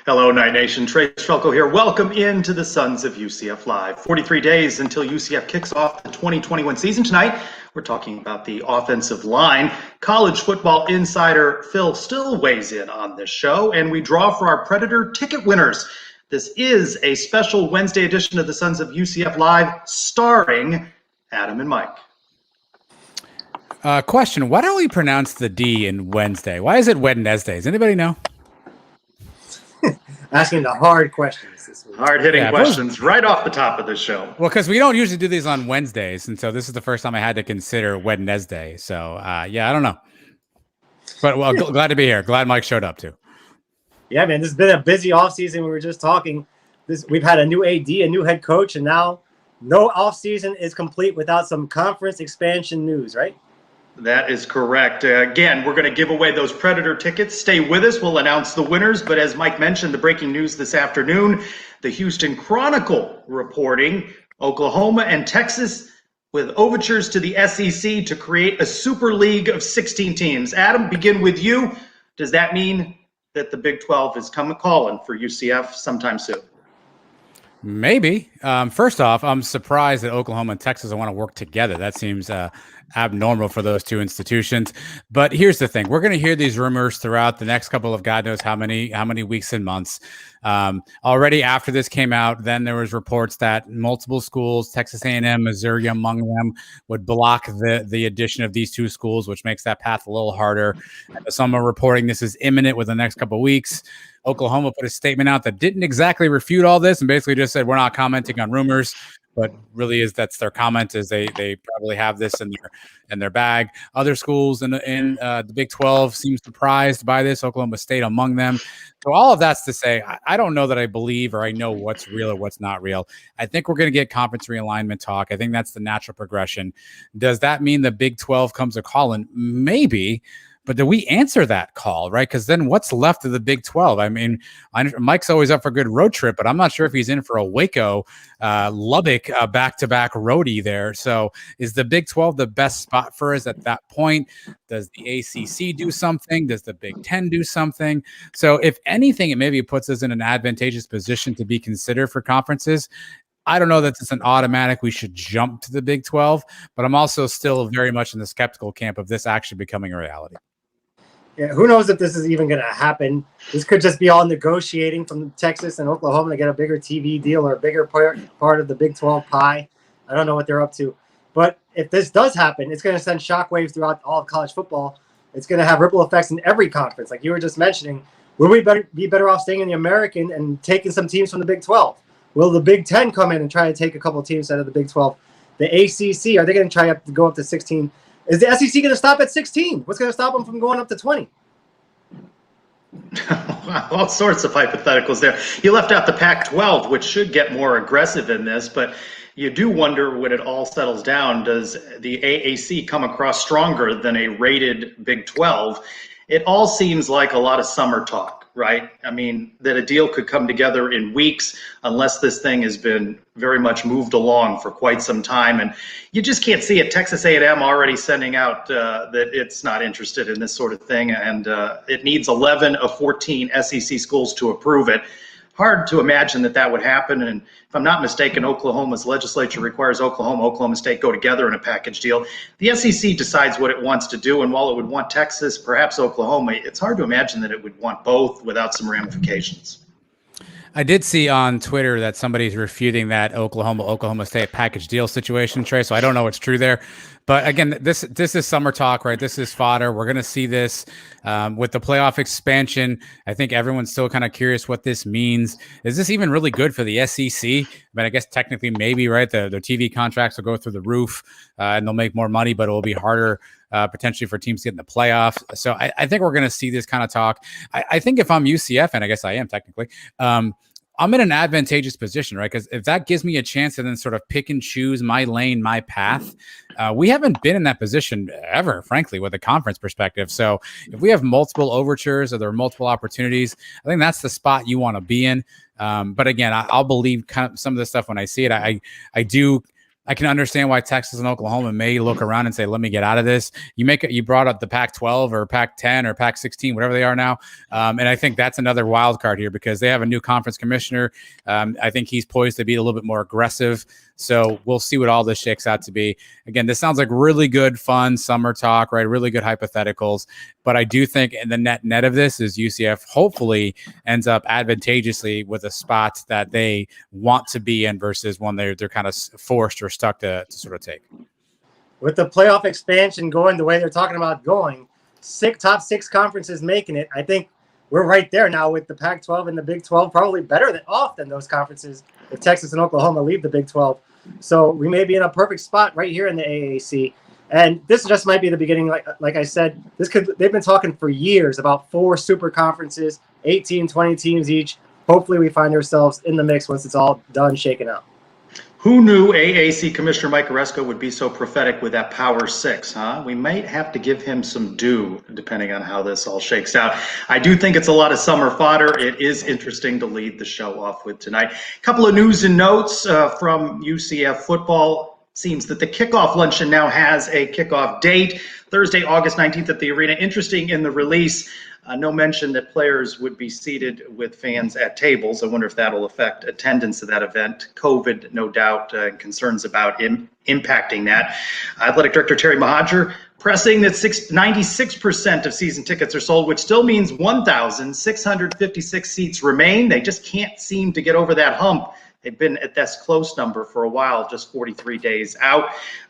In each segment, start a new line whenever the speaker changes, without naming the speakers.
Hello, Night Nation. Trey Strelko here. Welcome into the Sons of UCF Live. 43 days until UCF kicks off the 2021 season. Tonight, we're talking about the offensive line. College football insider Phil still weighs in on this show, and we draw for our Predator ticket winners. This is a special Wednesday edition of the Sons of UCF Live, starring Adam and Mike.
Question, why don't we pronounce the D in Wednesday? Why is it Wednesday? Does anybody know?
Asking the hard questions this week.
Hard-hitting questions right off the top of the show.
Well, because we don't usually do these on Wednesdays, and so this is the first time I had to consider Wednesday. So, I don't know. But, well, glad to be here. Glad Mike showed up, too.
Yeah, man, this has been a busy offseason. We were just talking. We've had a new AD, a new head coach, and now no offseason is complete without some conference expansion news, right?
That is correct. Again, we're going to give away those Predator tickets. Stay with us. We'll announce the winners. But as Mike mentioned, the breaking news this afternoon, the Houston Chronicle reporting Oklahoma and Texas with overtures to the SEC to create a super league of 16 teams. Adam, begin with you. Does that mean that the Big 12 is calling for UCF sometime soon?
Maybe. First off, I'm surprised that Oklahoma and Texas want to work together. That seems abnormal for those two institutions. But here's the thing. We're going to hear these rumors throughout the next couple of God knows how many weeks and months. Already after this came out, then there was reports that multiple schools, Texas A&M, Missouri among them, would block the addition of these two schools, which makes that path a little harder. Some are reporting this is imminent within the next couple of weeks. Oklahoma put a statement out that didn't exactly refute all this and basically just said, we're not commenting on rumors, but really that's their comment is they probably have this in their bag. Other schools in the Big 12 seem surprised by this, Oklahoma State among them. So all of that's to say, I don't know that I believe or I know what's real or what's not real. I think we're going to get conference realignment talk. I think that's the natural progression. Does that mean the Big 12 comes a calling? Maybe. But do we answer that call, right? Because then what's left of the Big 12? I mean, Mike's always up for a good road trip, but I'm not sure if he's in for a Waco, Lubbock back-to-back roadie there. So is the Big 12 the best spot for us at that point? Does the ACC do something? Does the Big 10 do something? So if anything, it maybe puts us in an advantageous position to be considered for conferences. I don't know that it's an automatic we should jump to the Big 12, but I'm also still very much in the skeptical camp of this actually becoming a reality.
Yeah, who knows if this is even going to happen? This could just be all negotiating from Texas and Oklahoma to get a bigger TV deal or a bigger part of the Big 12 pie. I don't know what they're up to. But if this does happen, it's going to send shockwaves throughout all of college football. It's going to have ripple effects in every conference. Like you were just mentioning, will we be better off staying in the American and taking some teams from the Big 12? Will the Big 10 come in and try to take a couple of teams out of the Big 12? The ACC, are they going to try to go up to 16? Is the SEC going to stop at 16? What's going to stop them from going up to 20?
All sorts of hypotheticals there. You left out the Pac-12, which should get more aggressive in this, but you do wonder when it all settles down, does the AAC come across stronger than a rated Big 12? It all seems like a lot of summer talk, right? I mean, that a deal could come together in weeks unless this thing has been very much moved along for quite some time. And you just can't see it. Texas A&M already sending out that it's not interested in this sort of thing. And it needs 11 of 14 SEC schools to approve it. Hard to imagine that would happen. And if I'm not mistaken, Oklahoma's legislature requires Oklahoma State go together in a package deal. The SEC decides what it wants to do. And while it would want Texas, perhaps Oklahoma, it's hard to imagine that it would want both without some ramifications.
I did see on Twitter that somebody's refuting that Oklahoma State package deal situation, Trey. So I don't know what's true there. But again, this is summer talk, right? This is fodder. We're going to see this with the playoff expansion. I think everyone's still kind of curious what this means. Is this even really good for the SEC? I mean, I guess technically maybe, right? Their TV contracts will go through the roof and they'll make more money, but it will be harder potentially for teams to get in the playoffs. So I think we're going to see this kind of talk. I think if I'm UCF, and I guess I am technically, I'm in an advantageous position, right? Because if that gives me a chance to then sort of pick and choose my lane, my path, we haven't been in that position ever, frankly, with a conference perspective. So if we have multiple overtures or there are multiple opportunities, I think that's the spot you want to be in. But again, I'll believe kind of some of this stuff when I see it. I do I can understand why Texas and Oklahoma may look around and say, let me get out of this. You brought up the Pac-12 or Pac-10 or Pac-16, whatever they are now. And I think that's another wild card here because they have a new conference commissioner. I think he's poised to be a little bit more aggressive. So we'll see what all this shakes out to be. Again, this sounds like really good, fun summer talk, right? Really good hypotheticals. But I do think in the net of this is UCF hopefully ends up advantageously with a spot that they want to be in versus one they're kind of forced or stuck to sort of take.
With the playoff expansion going the way they're talking about going, top six conferences making it, I think we're right there now with the Pac-12 and the Big 12, probably better off than those conferences if Texas and Oklahoma leave the Big 12. So we may be in a perfect spot right here in the AAC. And this just might be the beginning. Like I said, they've been talking for years about 4 super conferences, 18, 20 teams each. Hopefully we find ourselves in the mix once it's all done, shaken out.
Who knew AAC Commissioner Mike Oresko would be so prophetic with that Power 6, huh? We might have to give him some due, depending on how this all shakes out. I do think it's a lot of summer fodder. It is interesting to lead the show off with tonight. A couple of news and notes from UCF football. Seems that the kickoff luncheon now has a kickoff date, Thursday, August 19th at the arena. Interesting in the release. No mention that players would be seated with fans at tables. I wonder if that'll affect attendance of that event. COVID, no doubt, concerns about impacting that. Athletic Director Terry Mahajer pressing that 96% of season tickets are sold, which still means 1,656 seats remain. They just can't seem to get over that hump. They've been at this close number for a while, just 43 days out.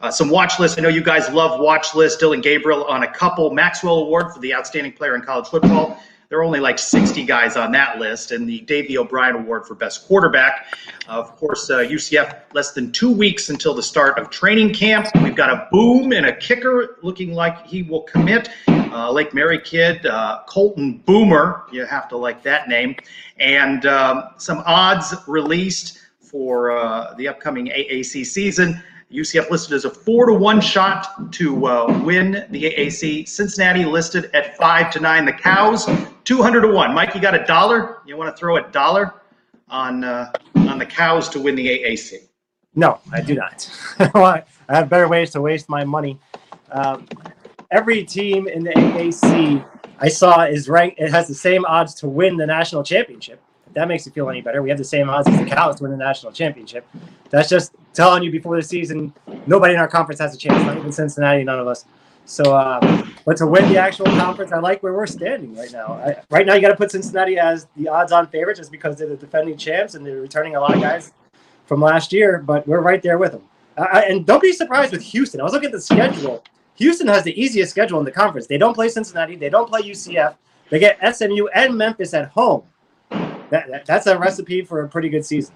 Some watch lists. I know you guys love watch lists. Dylan Gabriel on a couple. Maxwell Award for the outstanding player in college football. There are only like 60 guys on that list. And the Davey O'Brien Award for best quarterback. Of course, UCF less than 2 weeks until the start of training camp. We've got a boom and a kicker looking like he will commit. Lake Mary kid, Colton Boomer. You have to like that name. And some odds released for the upcoming AAC season. UCF listed as a 4-1 shot to win the AAC. Cincinnati listed at 5-9. The Cows 200-1. Mike, you got $1? You want to throw $1 on the Cows to win the AAC?
No, I do not. I have better ways to waste my money. Every team in the AAC I saw is ranked. It has the same odds to win the national championship. If that makes you feel any better, we have the same odds as the Cows to win the national championship. That's just telling you before the season, nobody in our conference has a chance. Not even Cincinnati, none of us. So, but to win the actual conference, I like where we're standing right now. Right now, you got to put Cincinnati as the odds-on favorite just because they're the defending champs and they're returning a lot of guys from last year. But we're right there with them. And don't be surprised with Houston. I was looking at the schedule. Houston has the easiest schedule in the conference. They don't play Cincinnati. They don't play UCF. They get SMU and Memphis at home. That's a recipe for a pretty good season.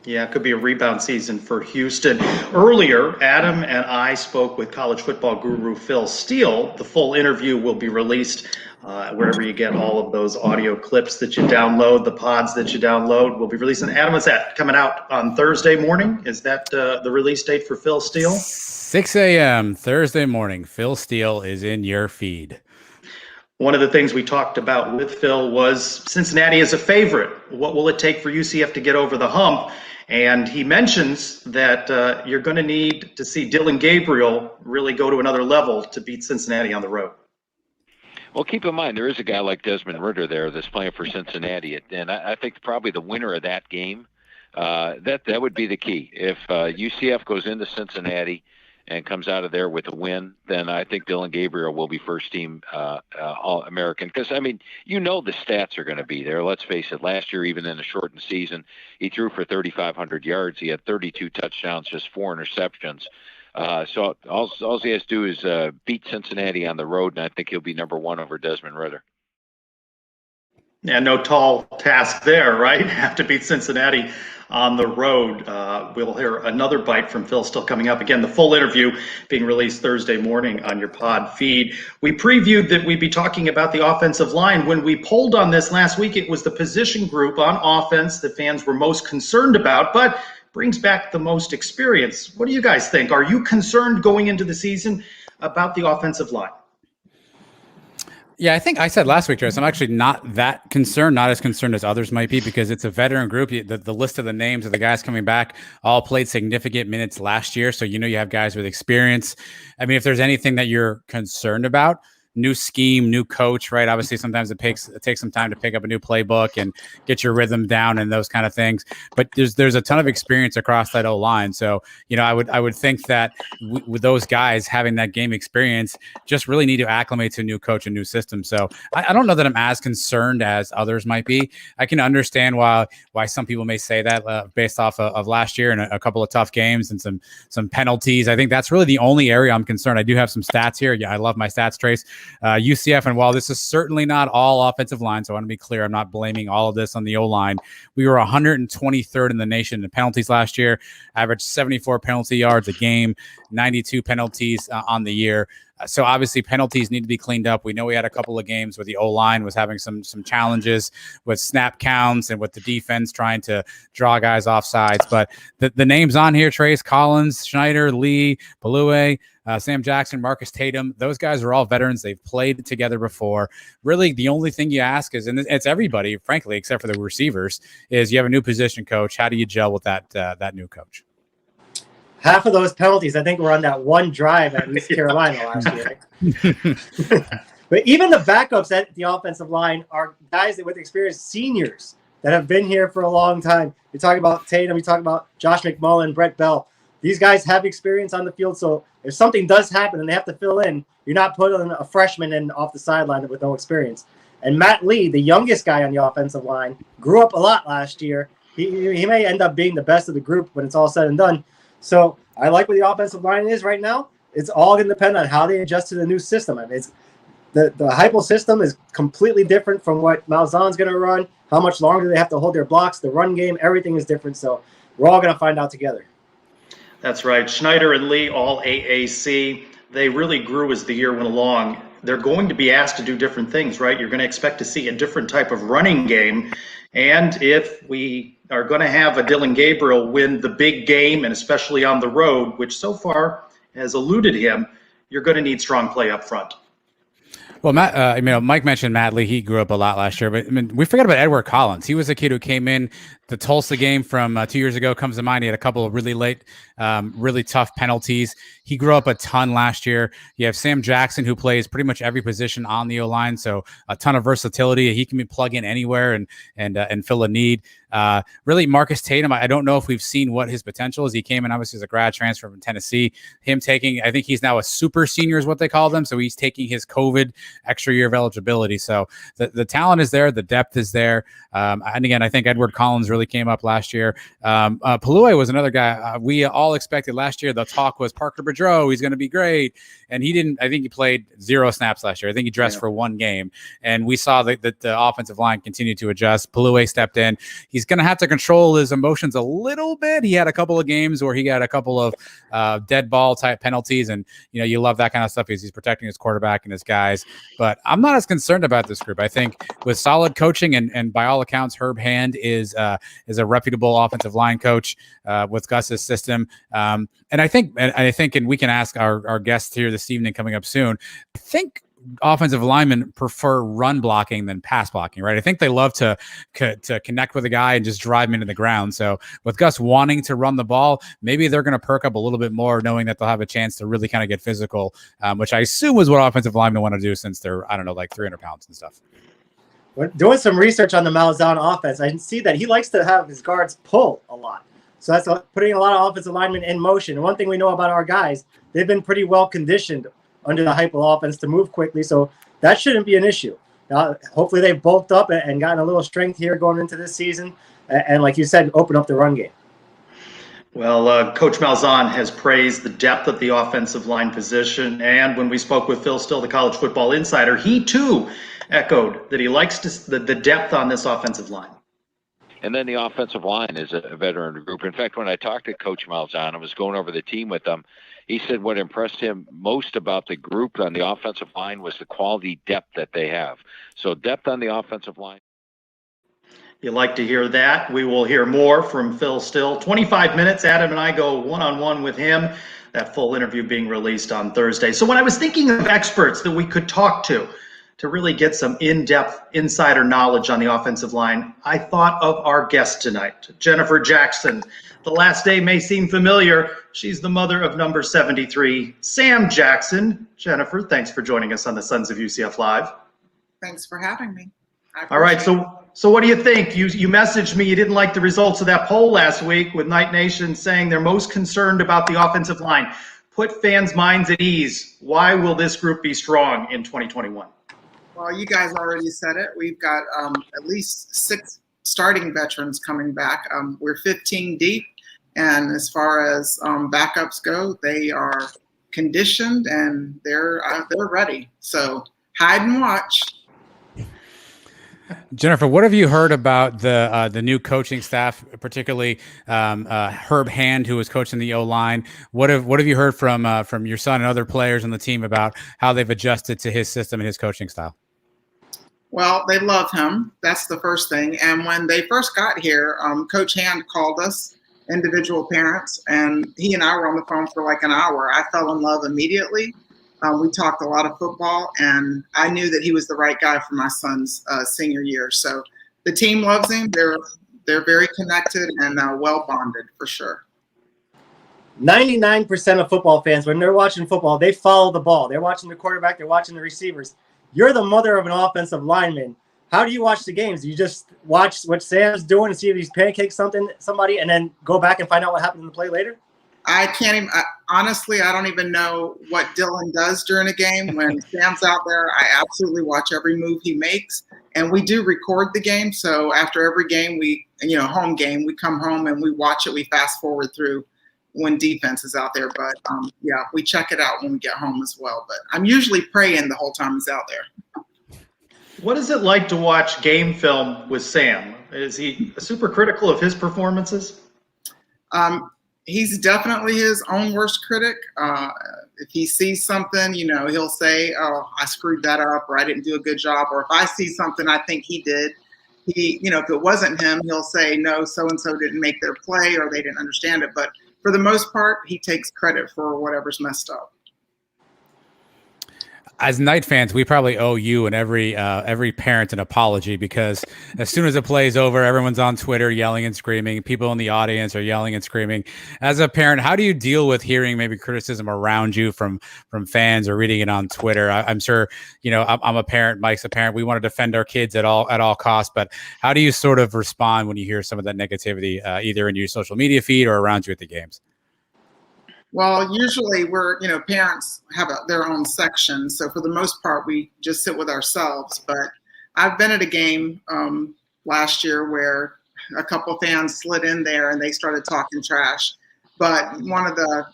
Yeah, it could be a rebound season for Houston. Earlier, Adam and I spoke with college football guru Phil Steele. The full interview will be released wherever you get all of those audio clips that you download, the pods that you download will be released. And Adam, is that coming out on Thursday morning? Is that the release date for Phil Steele?
6 a.m. Thursday morning. Phil Steele is in your feed.
One of the things we talked about with Phil was Cincinnati is a favorite. What will it take for UCF to get over the hump? And he mentions that you're going to need to see Dylan Gabriel really go to another level to beat Cincinnati on the road.
Well, keep in mind, there is a guy like Desmond Ridder there that's playing for Cincinnati. And I think probably the winner of that game, that would be the key. If UCF goes into Cincinnati and comes out of there with a win, then I think Dylan Gabriel will be first-team All-American. Because, I mean, you know the stats are going to be there. Let's face it, last year, even in a shortened season, he threw for 3,500 yards. He had 32 touchdowns, just 4 interceptions. So all he has to do is beat Cincinnati on the road, and I think he'll be number one over Desmond Ridder.
Yeah, no tall task there, right? Have to beat Cincinnati on the road. We'll hear another bite from Phil still coming up. Again, the full interview being released Thursday morning on your pod feed. We previewed that we'd be talking about the offensive line. When we polled on this last week, it was the position group on offense that fans were most concerned about, but brings back the most experience. What do you guys think? Are you concerned going into the season about the offensive line?
Yeah, I think I said last week, Trace, I'm actually not that concerned, not as concerned as others might be, because it's a veteran group. The list of the names of the guys coming back all played significant minutes last year. So, you have guys with experience. I mean, if there's anything that you're concerned about, new scheme, new coach, right? Obviously, sometimes it takes some time to pick up a new playbook and get your rhythm down and those kind of things. But there's a ton of experience across that O-line. So, I would think that with those guys having that game experience, just really need to acclimate to a new coach and new system. So I don't know that I'm as concerned as others might be. I can understand why some people may say that based off of last year and a couple of tough games and some penalties. I think that's really the only area I'm concerned. I do have some stats here. Yeah, I love my stats, Trace. UCF, and while this is certainly not all offensive line, so I want to be clear, I'm not blaming all of this on the O-line. We were 123rd in the nation in penalties last year, averaged 74 penalty yards a game, 92 penalties on the year. So obviously penalties need to be cleaned up. We know we had a couple of games where the O-line was having some challenges with snap counts and with the defense trying to draw guys off sides. But the names on here, Trace, Collins, Schneider, Lee, Balue, Sam Jackson, Marcus Tatum, those guys are all veterans. They've played together before. Really, the only thing you ask is, and it's everybody, frankly, except for the receivers, is you have a new position coach. How do you gel with that new coach?
Half of those penalties, I think, were on that one drive at East Carolina last year. But even the backups at the offensive line are guys that with experience, seniors that have been here for a long time. You talk about Tatum, you talk about Josh McMullen, Brett Bell. These guys have experience on the field, so if something does happen and they have to fill in, you're not putting a freshman in off the sideline with no experience. And Matt Lee, the youngest guy on the offensive line, grew up a lot last year. He may end up being the best of the group when it's all said and done. So I like where the offensive line is right now. It's all going to depend on how they adjust to the new system. I mean, it's the Heupel system is completely different from what Malzahn's going to run. How much longer they have to hold their blocks, the run game, everything is different. So we're all going to find out together.
That's right. Schneider and Lee, all AAC. They really grew as the year went along. They're going to be asked to do different things, right? You're going to expect to see a different type of running game. And if we are going to have a Dylan Gabriel win the big game, and especially on the road, which so far has eluded him, you're going to need strong play up front.
Well, Matt, Mike mentioned Matt Lee. He grew up a lot last year, but we forgot about Edward Collins. He was a kid who came in. The Tulsa game from 2 years ago comes to mind. He had a couple of really late, really tough penalties. He grew up a ton last year. You have Sam Jackson, who plays pretty much every position on the O-line, so a ton of versatility. He can plug in anywhere and fill a need. Really, Marcus Tatum, I don't know if we've seen what his potential is. He came in obviously as a grad transfer from Tennessee. I think he's now a super senior is what they call them. So he's taking his COVID extra year of eligibility. So the talent is there. The depth is there. And again, I think Edward Collins really came up last year. Palue was another guy we all expected last year. The talk was Parker Boudreaux. He's going to be great. And he didn't. I think he played 0 snaps last year. I think he dressed for one game. And we saw that the offensive line continued to adjust. Palue stepped in. He's going to have to control his emotions a little bit. He had a couple of games where he got a couple of dead ball type penalties. And, you love that kind of stuff because he's protecting his quarterback and his guys. But I'm not as concerned about this group. I think with solid coaching and by all accounts, Herb Hand is a reputable offensive line coach with Gus's system. And I think, and we can ask our guests here this evening coming up soon, I think offensive linemen prefer run blocking than pass blocking, right? I think they love to connect with a guy and just drive him into the ground. So with Gus wanting to run the ball, maybe they're going to perk up a little bit more, knowing that they'll have a chance to really kind of get physical, which I assume is what offensive linemen want to do since they're, like 300 pounds and stuff.
When doing some research on the Malzahn offense, I can see that he likes to have his guards pull a lot. So that's putting a lot of offensive linemen in motion. And one thing we know about our guys, they've been pretty well conditioned under the Heupel offense to move quickly. So that shouldn't be an issue. Now, hopefully they've bulked up and gotten a little strength here going into this season. And like you said, open up the run game.
Well, Coach Malzahn has praised the depth of the offensive line position. And when we spoke with Phil Still, the college football insider, he too echoed that he likes the depth on this offensive line.
And then the offensive line is a veteran group. In fact, when I talked to Coach Malzahn, I was going over the team with him. He said what impressed him most about the group on the offensive line was the quality depth that they have. So depth on the offensive line.
You like to hear that. We will hear more from Phil Still. 25 minutes, Adam and I go one-on-one with him. That full interview being released on Thursday. So when I was thinking of experts that we could talk to to really get some in-depth insider knowledge on the offensive line, I thought of our guest tonight, Jennifer Jackson. The last day may seem familiar. She's the mother of number 73, Sam Jackson. Jennifer, thanks for joining us on the Sons of UCF Live.
Thanks for having me.
All right, so what do you think? You messaged me you didn't like the results of that poll last week with Night Nation saying they're most concerned about the offensive line. Put fans' minds at ease. Why will this group be strong in 2021?
Well, you guys already said it. We've got at least 6 starting veterans coming back. We're 15 deep, and as far as backups go, they are conditioned and they're ready. So hide and watch.
Jennifer, what have you heard about the new coaching staff, particularly Herb Hand, who was coaching the O-line? What have you heard from your son and other players on the team about how they've adjusted to his system and his coaching style?
Well, they love him. That's the first thing. And when they first got here, Coach Hand called us, individual parents, and he and I were on the phone for like an hour. I fell in love immediately. We talked a lot of football, and I knew that he was the right guy for my son's senior year. So the team loves him. They're very connected and well bonded for sure.
99% of football fans, when they're watching football, they follow the ball. They're watching the quarterback. They're watching the receivers. You're the mother of an offensive lineman. How do you watch the games? Do you just watch what Sam's doing and see if he's pancakes somebody, and then go back and find out what happened in the play later?
I can't even, honestly, I don't even know what Dylan does during a game. When Sam's out there, I absolutely watch every move he makes. And we do record the game. So after every game, home game, we come home and we watch it. We fast forward through when defense is out there. But yeah, we check it out when we get home as well. But I'm usually praying the whole time he's out there.
What is it like to watch game film with Sam? Is he super critical of his performances?
He's definitely his own worst critic. If he sees something, he'll say, "Oh, I screwed that up," or "I didn't do a good job." Or if I see something I think he did, if it wasn't him, he'll say, "No, so-and-so didn't make their play or they didn't understand it." But for the most part, he takes credit for whatever's messed up.
As Knight fans, we probably owe you and every parent an apology, because as soon as the play is over, everyone's on Twitter yelling and screaming. People in the audience are yelling and screaming. As a parent, how do you deal with hearing maybe criticism around you from fans or reading it on Twitter? I'm sure, I'm a parent, Mike's a parent. We want to defend our kids at all costs, but how do you sort of respond when you hear some of that negativity, either in your social media feed or around you at the games?
Well, usually parents have their own section. So for the most part, we just sit with ourselves. But I've been at a game last year where a couple fans slid in there and they started talking trash. But one of the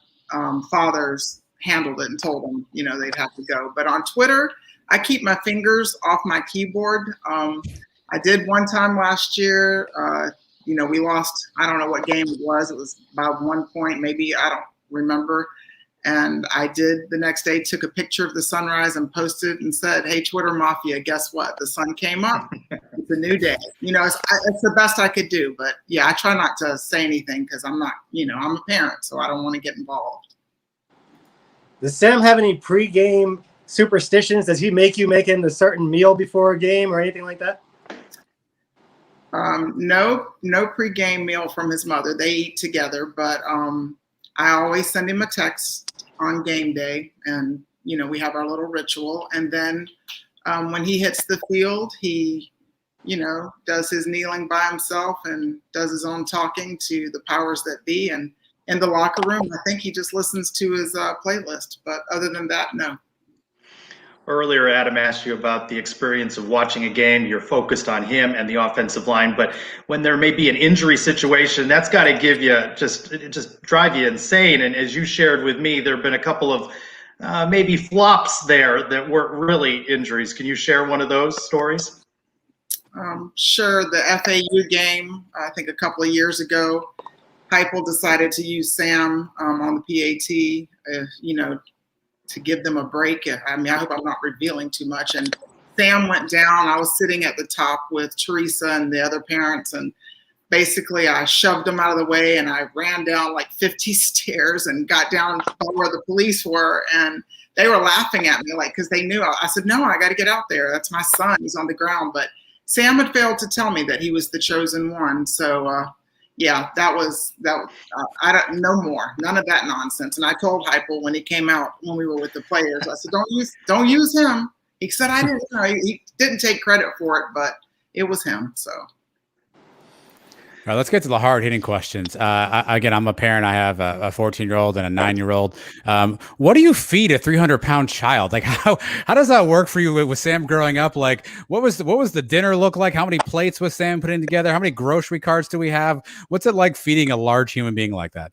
fathers handled it and told them, they'd have to go. But on Twitter, I keep my fingers off my keyboard. I did one time last year. We lost, I don't know what game it was. It was by 1 point, maybe, I don't remember. And I did the next day, took a picture of the sunrise and posted and said, "Hey, Twitter Mafia, guess what? The sun came up. It's a new day." It's the best I could do. But yeah, I try not to say anything because I'm not, I'm a parent, so I don't want to get involved.
Does Sam have any pregame superstitions? Does he make you make a certain meal before a game or anything like that?
No pregame meal from his mother. They eat together, but I always send him a text on game day, and we have our little ritual. And then when he hits the field, he does his kneeling by himself and does his own talking to the powers that be. And in the locker room, I think he just listens to his playlist. But other than that, no.
Earlier, Adam asked you about the experience of watching a game. You're focused on him and the offensive line, but when there may be an injury situation, that's got to give you just drive you insane. And as you shared with me, there have been a couple of maybe flops there that weren't really injuries. Can you share one of those stories?
Sure. The FAU game, I think a couple of years ago, Heupel decided to use Sam on the PAT, to give them a break. I hope I'm not revealing too much. And Sam went down. I was sitting at the top with Teresa and the other parents, and basically I shoved him out of the way and I ran down like 50 stairs and got down where the police were. And they were laughing at me, like, because they knew. I said, no, I got to get out there. That's my son. He's on the ground. But Sam had failed to tell me that he was the chosen one. So, yeah, that was that. I don't no more, none of that nonsense. And I told Heupel when he came out when we were with the players, I said, don't use him. He said, I didn't. You know, he didn't take credit for it, but it was him. So.
All right, let's get to the hard-hitting questions. Again, I'm a parent. I have a 14-year-old and a 9-year-old. What do you feed a 300-pound child? Like, how does that work for you with Sam growing up? Like, what was the dinner look like? How many plates was Sam putting together? How many grocery carts do we have? What's it like feeding a large human being like that?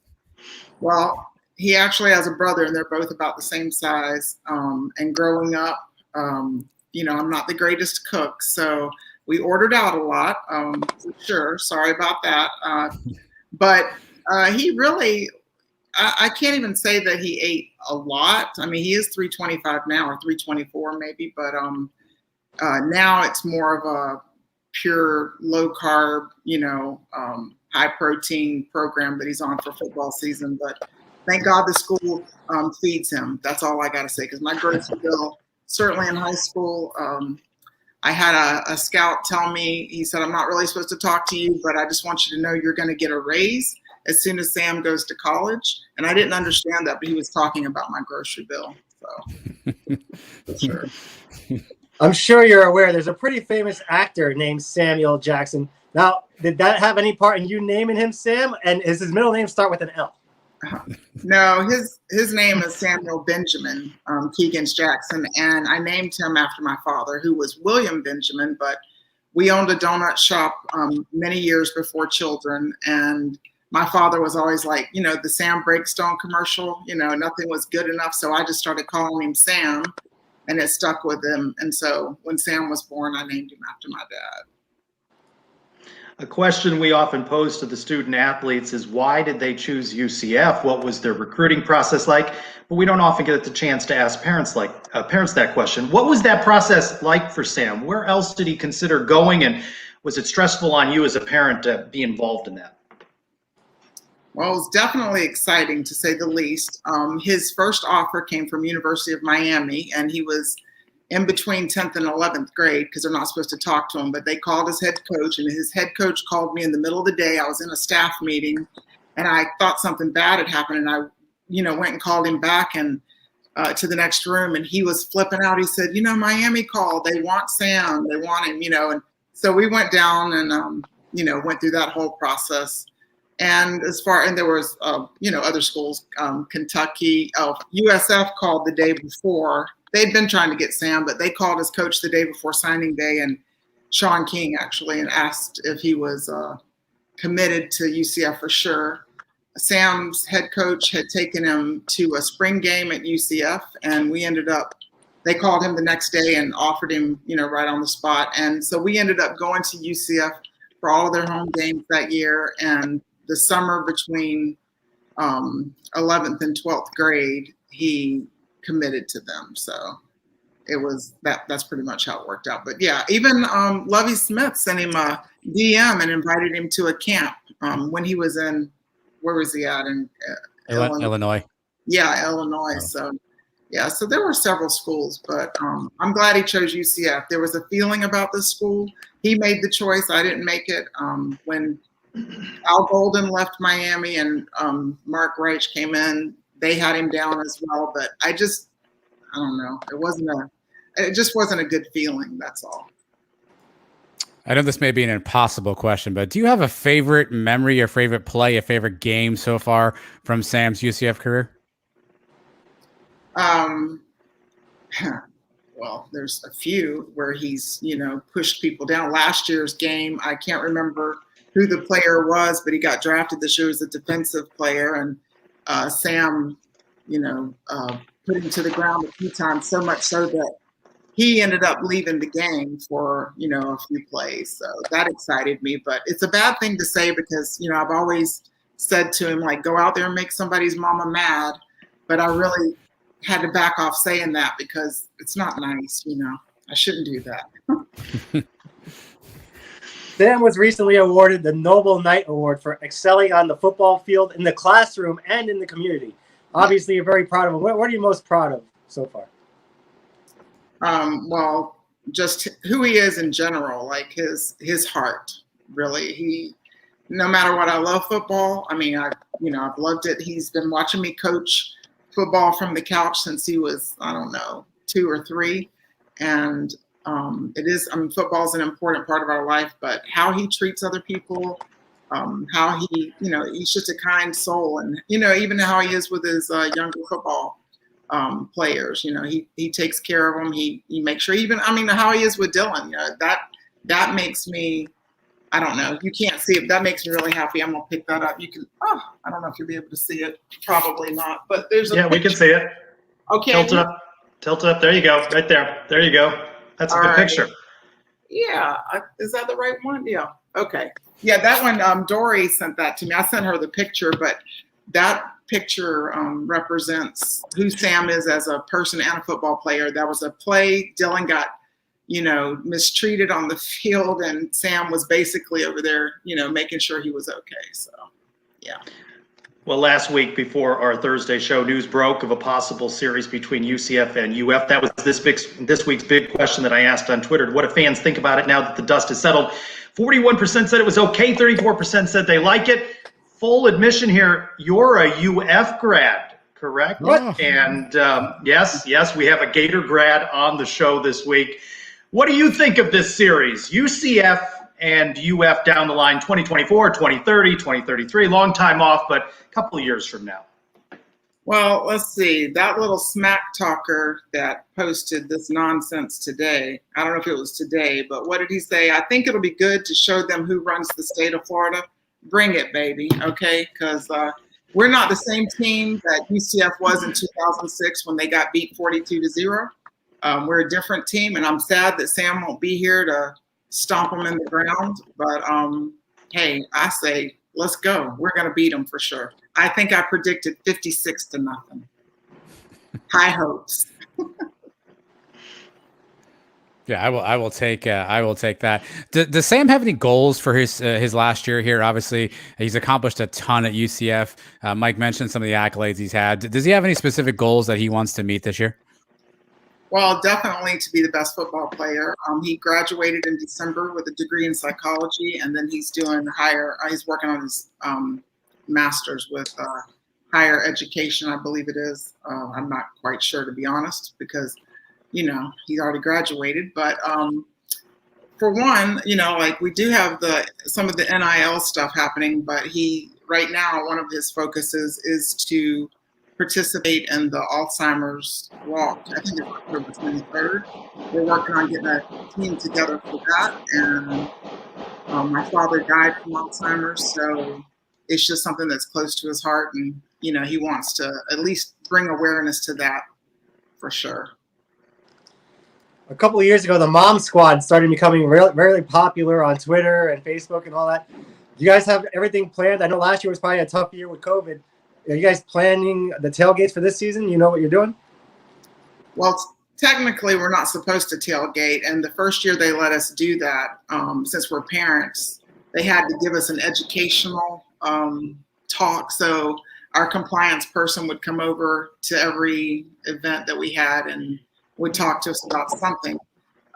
Well, he actually has a brother, and they're both about the same size. And growing up, you know, I'm not the greatest cook, so we ordered out a lot, for sure. Sorry about that. But he really, I can't even say that he ate a lot. I mean, he is 325 now, or 324 maybe, but now it's more of a pure low carb, you know, high protein program that he's on for football season. But thank God the school feeds him. That's all I got to say, because my grocery bill, certainly in high school, I had a scout tell me, he said, I'm not really supposed to talk to you, but I just want you to know you're going to get a raise as soon as Sam goes to college. And I didn't understand that, but he was talking about my grocery bill. So, for sure.
I'm sure you're aware there's a pretty famous actor named Samuel Jackson. Now, did that have any part in you naming him Sam? And is his middle name start with an L?
No, his name is Samuel Benjamin Keegan's Jackson, and I named him after my father, who was William Benjamin. But we owned a donut shop many years before children, and my father was always like, you know, the Sam Breakstone commercial, you know, nothing was good enough, so I just started calling him Sam, and it stuck with him. And so when Sam was born, I named him after my dad.
A question we often pose to the student athletes is, why did they choose UCF? What was their recruiting process like? But we don't often get the chance to ask parents that question. What was that process like for Sam? Where else did he consider going, and was it stressful on you as a parent to be involved in that?
Well, it was definitely exciting, to say the least. His first offer came from University of Miami, and he was in between 10th and 11th grade, because they're not supposed to talk to him, but they called his head coach, and his head coach called me in the middle of the day. I was in a staff meeting, and I thought something bad had happened, and I, you know, went and called him back and to the next room, and he was flipping out. He said, you know, Miami called, they want Sam, they want him, you know. And so we went down and, you know, went through that whole process. And there was, you know, other schools, Kentucky, USF called the day before. They'd been trying to get Sam, but they called his coach the day before signing day, and Sean King actually, and asked if he was committed to UCF for sure. Sam's head coach had taken him to a spring game at UCF, and they called him the next day and offered him, you know, right on the spot. And so we ended up going to UCF for all of their home games that year. And the summer between 11th and 12th grade, he committed to them. So it was that's pretty much how it worked out. But yeah, even Lovie Smith sent him a DM and invited him to a camp when he was in, where was he at, in
Illinois.
Yeah, Illinois. So yeah, so there were several schools, but I'm glad he chose UCF. There was a feeling about this school. He made the choice. I didn't make it. When Al Golden left Miami and Mark Reich came in, they had him down as well. But I don't know. It just wasn't a good feeling. That's all.
I know this may be an impossible question, but do you have a favorite memory, your favorite play, a favorite game so far from Sam's UCF career?
Well, there's a few where he's, you know, pushed people down. Last year's game, I can't remember who the player was, but he got drafted this year as a defensive player, and Sam, you know, put him to the ground a few times, so much so that he ended up leaving the game for, you know, a few plays. So that excited me. But it's a bad thing to say because, you know, I've always said to him, like, go out there and make somebody's mama mad. But I really had to back off saying that because it's not nice, you know. I shouldn't do that.
Sam was recently awarded the Noble Knight Award for excelling on the football field, in the classroom, and in the community. Obviously, you're very proud of him. What are you most proud of so far?
Well, just who he is in general, like his heart, really. No matter what, I love football. I mean, I've loved it. He's been watching me coach football from the couch since he was, I don't know, 2 or 3. And football is an important part of our life, but how he treats other people, how he's just a kind soul. And, even how he is with his younger football players, he takes care of them. He makes sure how he is with Dylan, that makes me, I don't know, you can't see it. That makes me really happy. I'm going to pick that up. You can, I don't know if you'll be able to see it. Probably not, but there's a
we can see it.
Okay.
Tilt it up. There you go. Right there. There you go. That's a good picture.
Yeah. Is that the right one? Yeah. Okay. Yeah, that one, Dory sent that to me. I sent her the picture, but that picture represents who Sam is as a person and a football player. That was a play. Dylan got, mistreated on the field, and Sam was basically over there, making sure he was okay. So, yeah.
Well, last week before our Thursday show, news broke of a possible series between UCF and UF. That was this week's big question that I asked on Twitter. What do fans think about it now that the dust is settled? 41% said it was okay. 34% said they like it. Full admission here, you're a UF grad, correct?
What?
And yes, we have a Gator grad on the show this week. What do you think of this series? UCF and UF down the line, 2024, 2030, 2033, long time off, but a couple of years from now.
Well, let's see. That little smack talker that posted this nonsense today, I don't know if it was today, but what did he say? I think it'll be good to show them who runs the state of Florida. Bring it, baby, okay? Because we're not the same team that UCF was in 2006 when they got beat 42-0. We're a different team, and I'm sad that Sam won't be here to stomp them in the ground. But, hey, I say, let's go. We're going to beat them for sure. I think I predicted 56-0. High hopes.
Yeah, I will take that. Does Sam have any goals for his last year here? Obviously, he's accomplished a ton at UCF. Mike mentioned some of the accolades he's had. Does he have any specific goals that he wants to meet this year?
Well, definitely to be the best football player. He graduated in December with a degree in psychology, and then he's doing he's working on his master's with higher education, I believe it is. I'm not quite sure, to be honest, because, he's already graduated. But for one, we do have some of the NIL stuff happening, but right now, one of his focuses is to participate in the Alzheimer's walk. I think it's October 23rd. We're working on getting a team together for that. And my father died from Alzheimer's, so it's just something that's close to his heart. And, he wants to at least bring awareness to that for sure.
A couple of years ago, the Mom Squad started becoming really popular on Twitter and Facebook and all that. Do you guys have everything planned? I know last year was probably a tough year with COVID. Are you guys planning the tailgates for this season? You know what you're doing?
Well, technically, we're not supposed to tailgate. And the first year they let us do that, since we're parents, they had to give us an educational talk. So our compliance person would come over to every event that we had and would talk to us about something.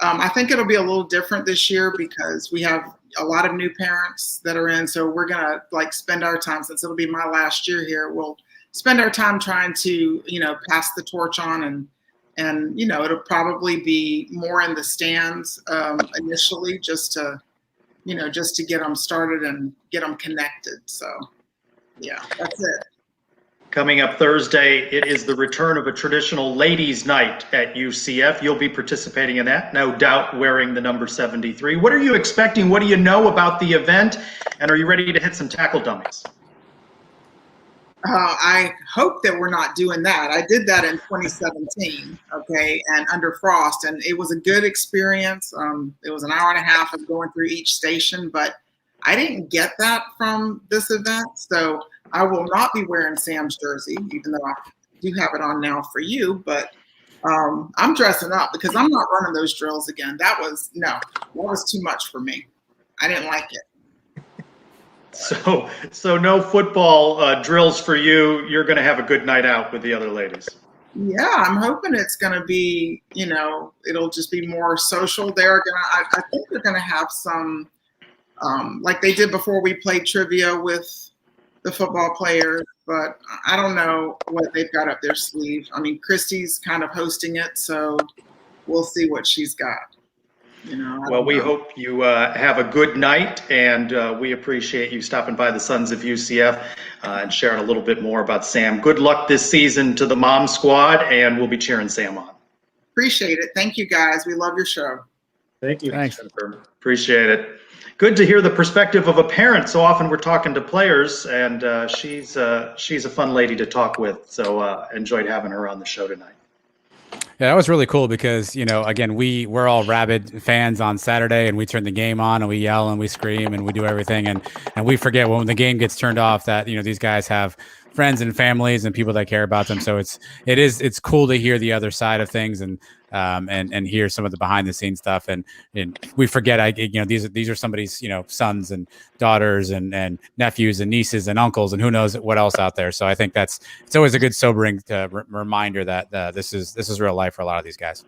I think it'll be a little different this year because we have a lot of new parents that are in. So we're going to spend our time, since it'll be my last year here, we'll spend our time trying to, pass the torch on and it'll probably be more in the stands initially just to get them started and get them connected. So yeah, that's it.
Coming up Thursday, it is the return of a traditional ladies' night at UCF. You'll be participating in that, no doubt, wearing the number 73. What are you expecting? What do you know about the event? And are you ready to hit some tackle dummies?
I hope that we're not doing that. I did that in 2017, okay, and under Frost, and it was a good experience. It was an hour and a half of going through each station, but I didn't get that from this event, so I will not be wearing Sam's jersey, even though I do have it on now for you, but I'm dressing up because I'm not running those drills again. That was too much for me. I didn't like it.
So no football drills for you. You're going to have a good night out with the other ladies.
Yeah, I'm hoping it's going to be, it'll just be more social. I think they're going to have some, like they did before we played trivia with the football players, but I don't know what they've got up their sleeve. I mean, Christy's kind of hosting it, so we'll see what she's got.
Well, we hope you have a good night, and we appreciate you stopping by the Sons of UCF and sharing a little bit more about Sam. Good luck this season to the Mom Squad, and we'll be cheering Sam on.
Appreciate it. Thank you, guys. We love your show.
Thank you.
Thanks.
Appreciate it. Good to hear the perspective of a parent. So often we're talking to players, and she's a fun lady to talk with. So enjoyed having her on the show tonight.
Yeah, that was really cool because, again, we're all rabid fans on Saturday, and we turn the game on and we yell and we scream and we do everything. And we forget when the game gets turned off that, these guys have friends and families and people that care about them. So it's cool to hear the other side of things and hear some of the behind the scenes stuff. And we forget, these are somebody's, sons and daughters and nephews and nieces and uncles and who knows what else out there. So I think it's always a good sobering reminder that this is real life for a lot of these guys.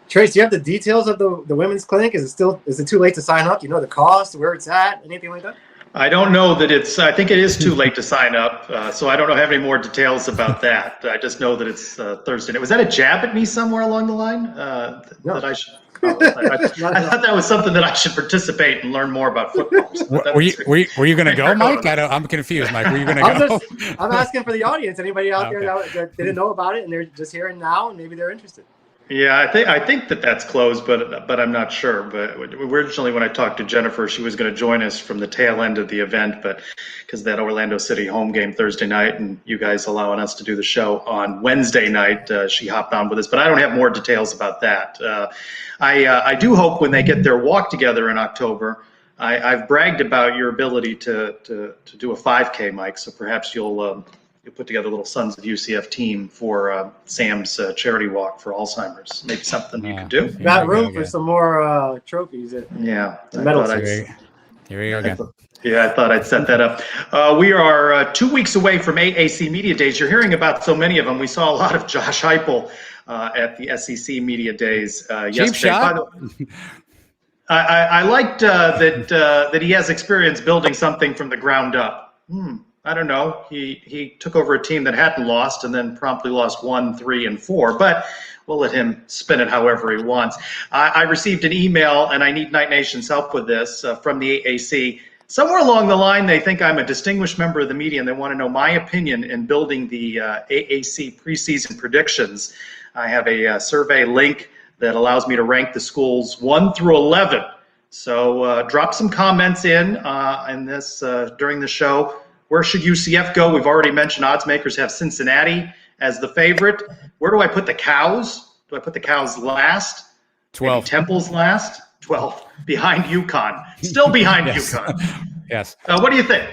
Trace, do you have the details of the women's clinic? Is it too late to sign up? Do you know the cost, where it's at, anything like that?
I don't know that I think it is too late to sign up, so I don't have any more details about that. I just know that it's Thursday night. Was that a jab at me somewhere along the line?
No.
That I should. I thought that was something that I should participate and learn more about football. So
were you going to go, Mike? I'm confused, Mike. Were you going to go?
I'm asking for the audience. Anybody out there that didn't know about it and they're just hearing now and maybe they're interested?
Yeah, I think that's closed, but I'm not sure. But originally, when I talked to Jennifer, she was going to join us from the tail end of the event, but because that Orlando City home game Thursday night, and you guys allowing us to do the show on Wednesday night, she hopped on with us. But I don't have more details about that. I do hope when they get their walk together in October. I've bragged about your ability to do a 5K, Mike. So perhaps you'll put together a little Sons of UCF team for Sam's charity walk for Alzheimer's. Maybe something you could do.
Got room for some more trophies.
Yeah.
Medals.
Here we go again.
I thought I'd set that up. We are 2 weeks away from AAC Media Days. You're hearing about so many of them. We saw a lot of Josh Heupel at the SEC Media Days yesterday.
Shot.
I liked that he has experience building something from the ground up. I don't know. He took over a team that hadn't lost and then promptly lost 1, 3, and 4. But we'll let him spin it however he wants. I received an email, and I need Night Nation's help with this, from the AAC. Somewhere along the line, they think I'm a distinguished member of the media, and they want to know my opinion in building the AAC preseason predictions. I have a survey link that allows me to rank the schools 1 through 11. So drop some comments in this during the show. Where should UCF go? We've already mentioned odds makers have Cincinnati as the favorite. Where do I put the Cows? Do I put the Cows last?
12.
Maybe Temple's last? 12. Behind UConn. Still behind UConn.
Yes.
What do you think?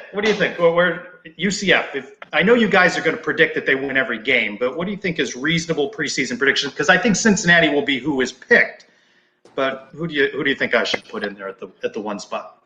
Where UCF? I know you guys are going to predict that they win every game, but what do you think is reasonable preseason prediction? Because I think Cincinnati will be who is picked. But who do you think I should put in there at the one spot?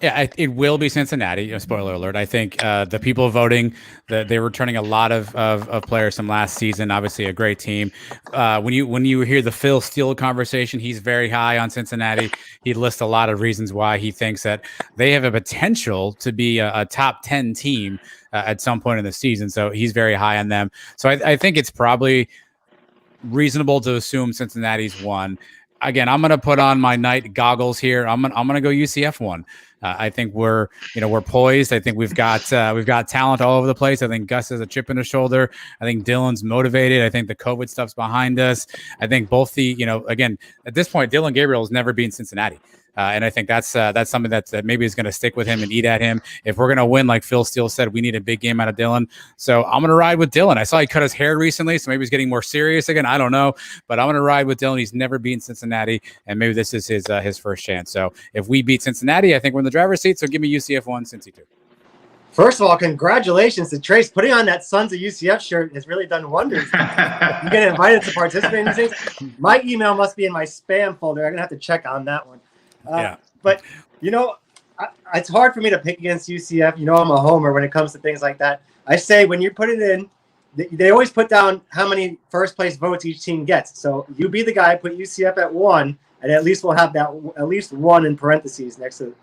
Yeah, it will be Cincinnati. Spoiler alert. I think the people voting, they're returning a lot of players from last season. Obviously, a great team. When you hear the Phil Steele conversation, he's very high on Cincinnati. He lists a lot of reasons why he thinks that they have a potential to be a top 10 team at some point in the season. So he's very high on them. So I think it's probably reasonable to assume Cincinnati's won. Again, I'm going to put on my night goggles here. I'm going to go UCF 1. I think we're poised. I think we've got talent all over the place. I think Gus has a chip in his shoulder. I think Dylan's motivated. I think the COVID stuff's behind us. I think both again, at this point, Dylan Gabriel has never been Cincinnati. And I think that's something that maybe is going to stick with him and eat at him. If we're going to win, like Phil Steele said, we need a big game out of Dylan. So I'm going to ride with Dylan. I saw he cut his hair recently, so maybe he's getting more serious again. I don't know, but I'm going to ride with Dylan. He's never beaten Cincinnati, and maybe this is his first chance. So if we beat Cincinnati, I think we're in the driver's seat. So give me UCF 1, Cincy 2.
First of all, congratulations to Trace. Putting on that Sons of UCF shirt has really done wonders. You get invited to participate in these things. My email must be in my spam folder. I'm going to have to check on that one.
Yeah.
But, it's hard for me to pick against UCF. I'm a homer when it comes to things like that. I say when you put it in, they always put down how many first place votes each team gets. So you be the guy, put UCF at 1, and at least we'll have that at least 1 in parentheses next to.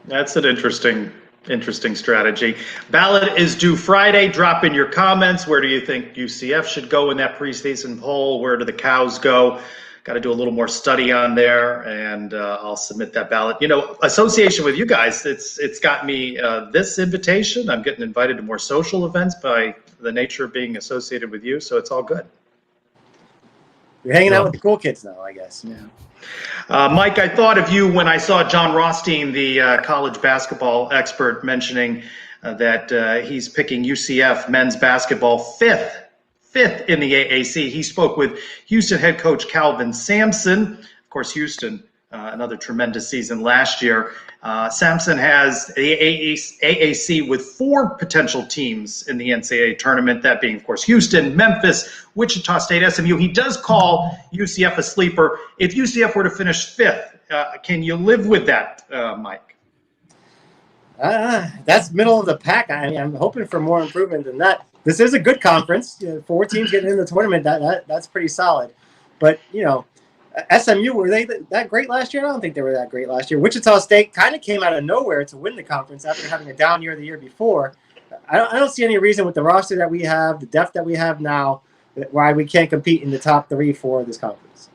That's an interesting strategy. Ballot is due Friday. Drop in your comments. Where do you think UCF should go in that preseason poll? Where do the Cows go? Got to do a little more study on there, and I'll submit that ballot. Association with you guys, it's got me this invitation. I'm getting invited to more social events by the nature of being associated with you, so it's all good.
You're hanging out with the cool kids now, I guess.
Yeah. Mike, I thought of you when I saw John Rothstein, the college basketball expert, mentioning that he's picking UCF men's basketball fifth in the AAC. He spoke with Houston head coach Calvin Sampson. Of course, Houston, another tremendous season last year. Sampson has the AAC with 4 potential teams in the NCAA tournament, that being, of course, Houston, Memphis, Wichita State, SMU. He does call UCF a sleeper. If UCF were to finish 5th, can you live with that, Mike?
That's middle of the pack. I'm hoping for more improvement than that. This is a good conference. 4 teams getting in the tournament. That's pretty solid. But SMU, were they that great last year? I don't think they were that great last year. Wichita State kind of came out of nowhere to win the conference after having a down year the year before. I don't see any reason with the roster that we have, the depth that we have now, why we can't compete in the top 3-4 of this conference.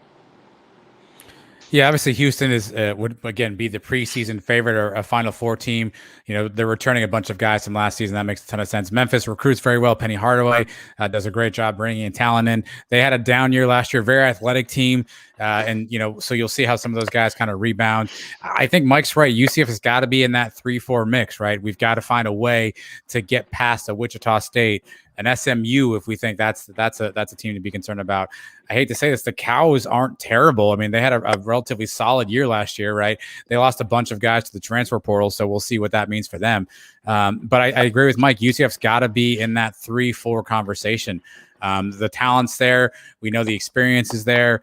Yeah, obviously Houston would again be the preseason favorite or a Final Four team. They're returning a bunch of guys from last season. That makes a ton of sense. Memphis recruits very well. Penny Hardaway does a great job bringing in talent in. They had a down year last year, very athletic team. So you'll see how some of those guys kind of rebound. I think Mike's right. UCF has got to be in that 3-4 mix, right? We've got to find a way to get past a Wichita State, an SMU, if we think that's a team to be concerned about. I hate to say this, the Cows aren't terrible. I mean, they had a relatively solid year last year, right? They lost a bunch of guys to the transfer portal, so we'll see what that means for them. But I agree with Mike. UCF's got to be in that 3-4 conversation. The talent's there. We know the experience is there.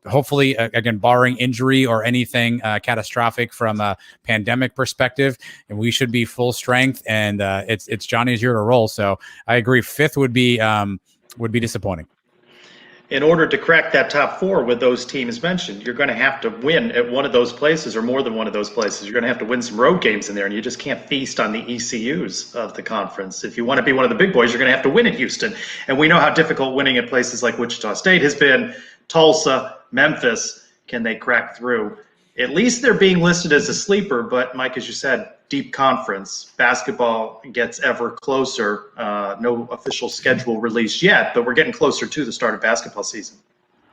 Hopefully, again, barring injury or anything catastrophic from a pandemic perspective, and we should be full strength. And it's Johnny's year to roll. So I agree. 5th would be disappointing.
In order to crack that top 4 with those teams mentioned, you're going to have to win at one of those places or more than one of those places. You're going to have to win some road games in there, and you just can't feast on the ECUs of the conference. If you want to be one of the big boys, you're going to have to win at Houston. And we know how difficult winning at places like Wichita State has been. Tulsa, Memphis, can they crack through? At least they're being listed as a sleeper, but Mike, as you said, deep conference. Basketball gets ever closer. No official schedule released yet, but we're getting closer to the start of basketball season.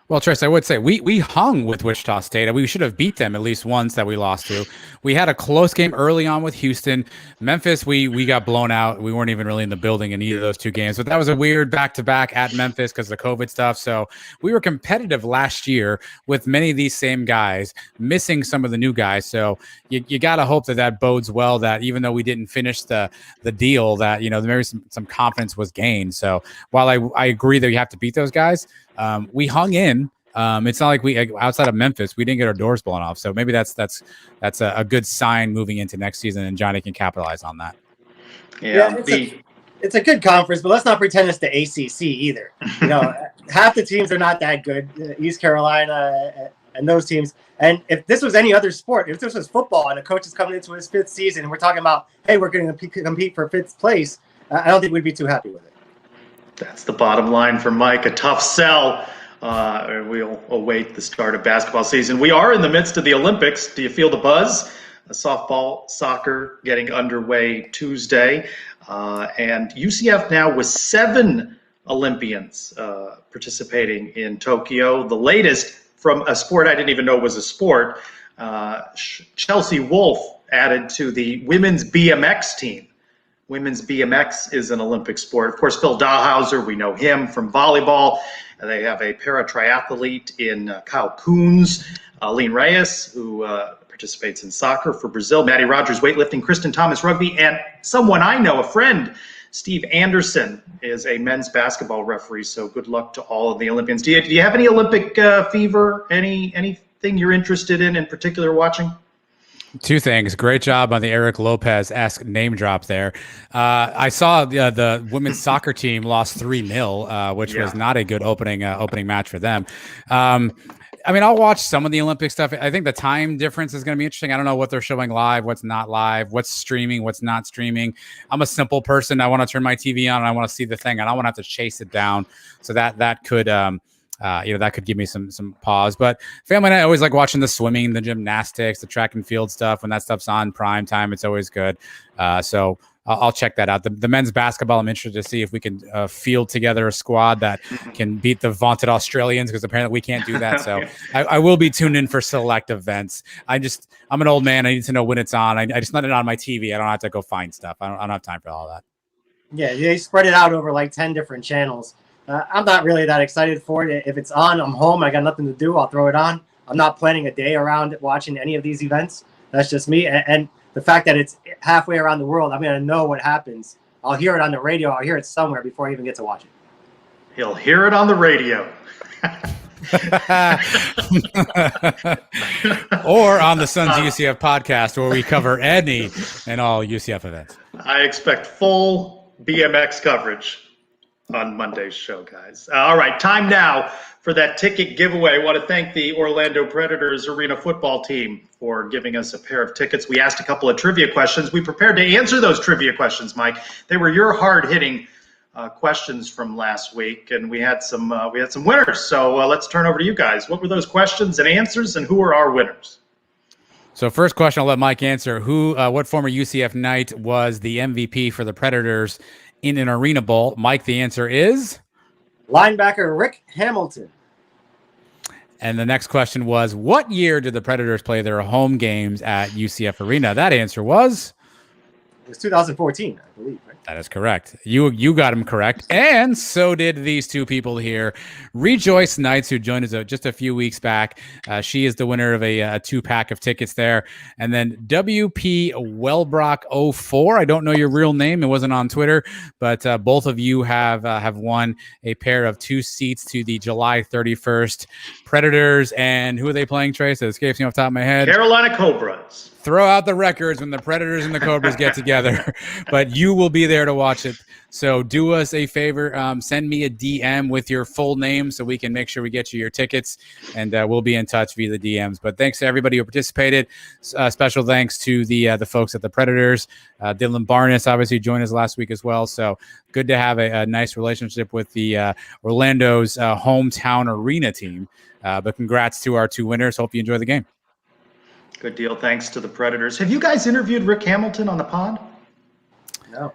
Well, Trace, I would say we hung with Wichita State. We should have beat them at least once that we lost to. We had a close game early on with Houston. Memphis, we got blown out. We weren't even really in the building in either of those 2 games. But that was a weird back-to-back at Memphis because of the COVID stuff. So we were competitive last year with many of these same guys, missing some of the new guys. So you got to hope that bodes well, that even though we didn't finish the deal, that maybe some confidence was gained. So while I agree that you have to beat those guys, we hung in. It's not like we, outside of Memphis, we didn't get our doors blown off. So maybe that's a good sign moving into next season, and Johnny can capitalize on that.
Yeah, it's a good conference, but let's not pretend it's the ACC either. Half the teams are not that good. East Carolina and those teams. And if this was any other sport, if this was football and a coach is coming into his 5th season and we're talking about, hey, we're going to compete for 5th place, I don't think we'd be too happy with it.
That's the bottom line for Mike. A tough sell. We'll await the start of basketball season. We are in the midst of the Olympics. Do you feel the buzz? Softball, soccer getting underway Tuesday. And UCF now with 7 Olympians participating in Tokyo. The latest from a sport I didn't even know was a sport. Chelsea Wolfe added to the women's BMX team. Women's BMX is an Olympic sport. Of course, Phil Dahlhauser, we know him from volleyball. They have a para-triathlete in Kyle Coons, Aline Reyes, who participates in soccer for Brazil, Maddie Rogers, weightlifting, Kristen Thomas, rugby, and someone I know, a friend, Steve Anderson, is a men's basketball referee, so good luck to all of the Olympians. Do you have any Olympic fever, anything you're interested in particular watching?
Two things. Great job on the Eric Lopez-esque name drop there. I saw the women's soccer team lost 3-0, which was not a good opening match for them. I mean, I'll watch some of the Olympic stuff. I think the time difference is going to be interesting. I don't know what they're showing live, what's not live, what's streaming, what's not streaming. I'm a simple person. I want to turn my TV on and I want to see the thing. I don't want to have to chase it down. So that could that could give me some pause. But family and I always like watching the swimming, the gymnastics, the track and field stuff. When that stuff's on prime time, it's always good. So I'll check that out. The men's basketball, I'm interested to see if we can field together a squad that can beat the vaunted Australians, because apparently we can't do that. So I will be tuned in for select events. I'm an old man. I need to know when it's on. I just let it on my TV. I don't have to go find stuff. I don't have time for all that.
Yeah, they spread it out over like 10 different channels. I'm not really that excited for it. If it's on, I'm home. I got nothing to do. I'll throw it on. I'm not planning a day around watching any of these events. That's just me. And the fact that it's halfway around the world, I'm going to know what happens. I'll hear it on the radio. I'll hear it somewhere before I even get to watch it.
He'll hear it on the radio.
Or on the Suns UCF podcast, where we cover any and all UCF events.
I expect full BMX coverage on Monday's show, guys. All right, time now for that ticket giveaway. I want to thank the Orlando Predators Arena football team for giving us a pair of tickets. We asked a couple of trivia questions. We prepared to answer those trivia questions, Mike. They were your hard-hitting questions from last week, and we had some winners. So let's turn over to you guys. What were those questions and answers, and who are our winners?
So first question, I'll let Mike answer. What former UCF Knight was the MVP for the Predators in an Arena Bowl? Mike, the answer is
linebacker Rick Hamilton.
And the next question was, what year did the Predators play their home games at UCF Arena? That answer was?
It was 2014, I believe. Right?
That is correct. You got him correct. And so did these two people here. Rejoice Knights, who joined us just a few weeks back. She is the winner of a 2-pack of tickets there. And then WP Wellbrock 04. I don't know your real name. It wasn't on Twitter, but both of you have won a pair of 2 seats to the July 31st Predators. And who are they playing, Trace? It escapes me off the top of my head.
Carolina Cobras.
Throw out the records when the Predators and the Cobras get together, but you will be there to watch it. So do us a favor, send me a DM with your full name so we can make sure we get you your tickets, and we'll be in touch via the DMs. But thanks to everybody who participated. Special thanks to the folks at the Predators. Dylan Barnes obviously joined us last week as well. So good to have a nice relationship with the Orlando's hometown arena team. But congrats to our 2 winners. Hope you enjoy the game.
Good deal. Thanks to the Predators. Have you guys interviewed Rick Hamilton on the pod?
No.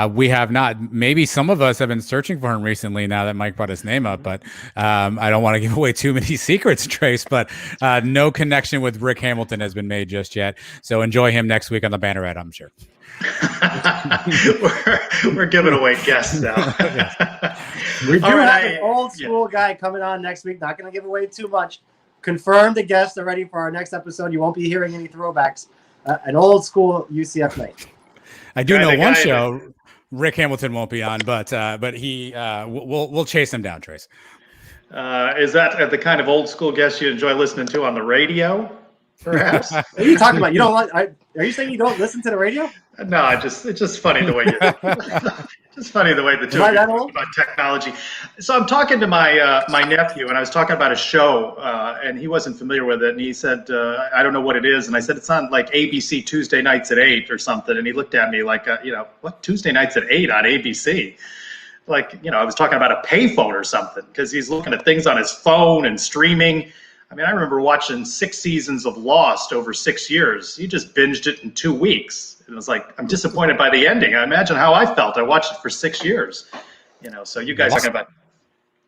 We have not. Maybe some of us have been searching for him recently now that Mike brought his name up, but I don't want to give away too many secrets, Trace, but no connection with Rick Hamilton has been made just yet. So enjoy him next week on the Bannerette, I'm sure.
we're giving away guests now.
We do have an old school guy coming on next week. Not going to give away too much. Confirmed the guests are ready for our next episode. You won't be hearing any throwbacks. An old school UCF Knight.
I do know one show Rick Hamilton won't be on, but he we'll chase him down, Trace.
Is that the kind of old school guest you enjoy listening to on the radio? Perhaps.
What are you talking about? You don't want? Are you saying you don't listen to the radio?
No, it's just funny the way just funny the way the two of you talk about technology. So I'm talking to my my nephew, and I was talking about a show, and he wasn't familiar with it, and he said, I don't know what it is, and I said it's on like ABC Tuesday nights at 8 or something, and he looked at me like, what, Tuesday nights at 8 on ABC? Like, I was talking about a payphone or something, because he's looking at things on his phone and streaming. I mean, I remember watching 6 seasons of Lost over 6 years. He just binged it in 2 weeks. It was like, I'm disappointed by the ending. I imagine how I felt. I watched it for 6 years. So you guys talking about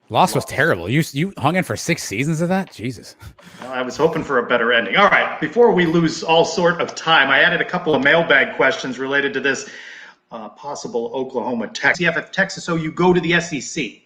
Lost was terrible. You hung in for 6 seasons of that? Jesus.
Well, I was hoping for a better ending. All right, before we lose all sort of time, I added a couple of mailbag questions related to this possible Oklahoma Texas. If Texas OU go to the SEC.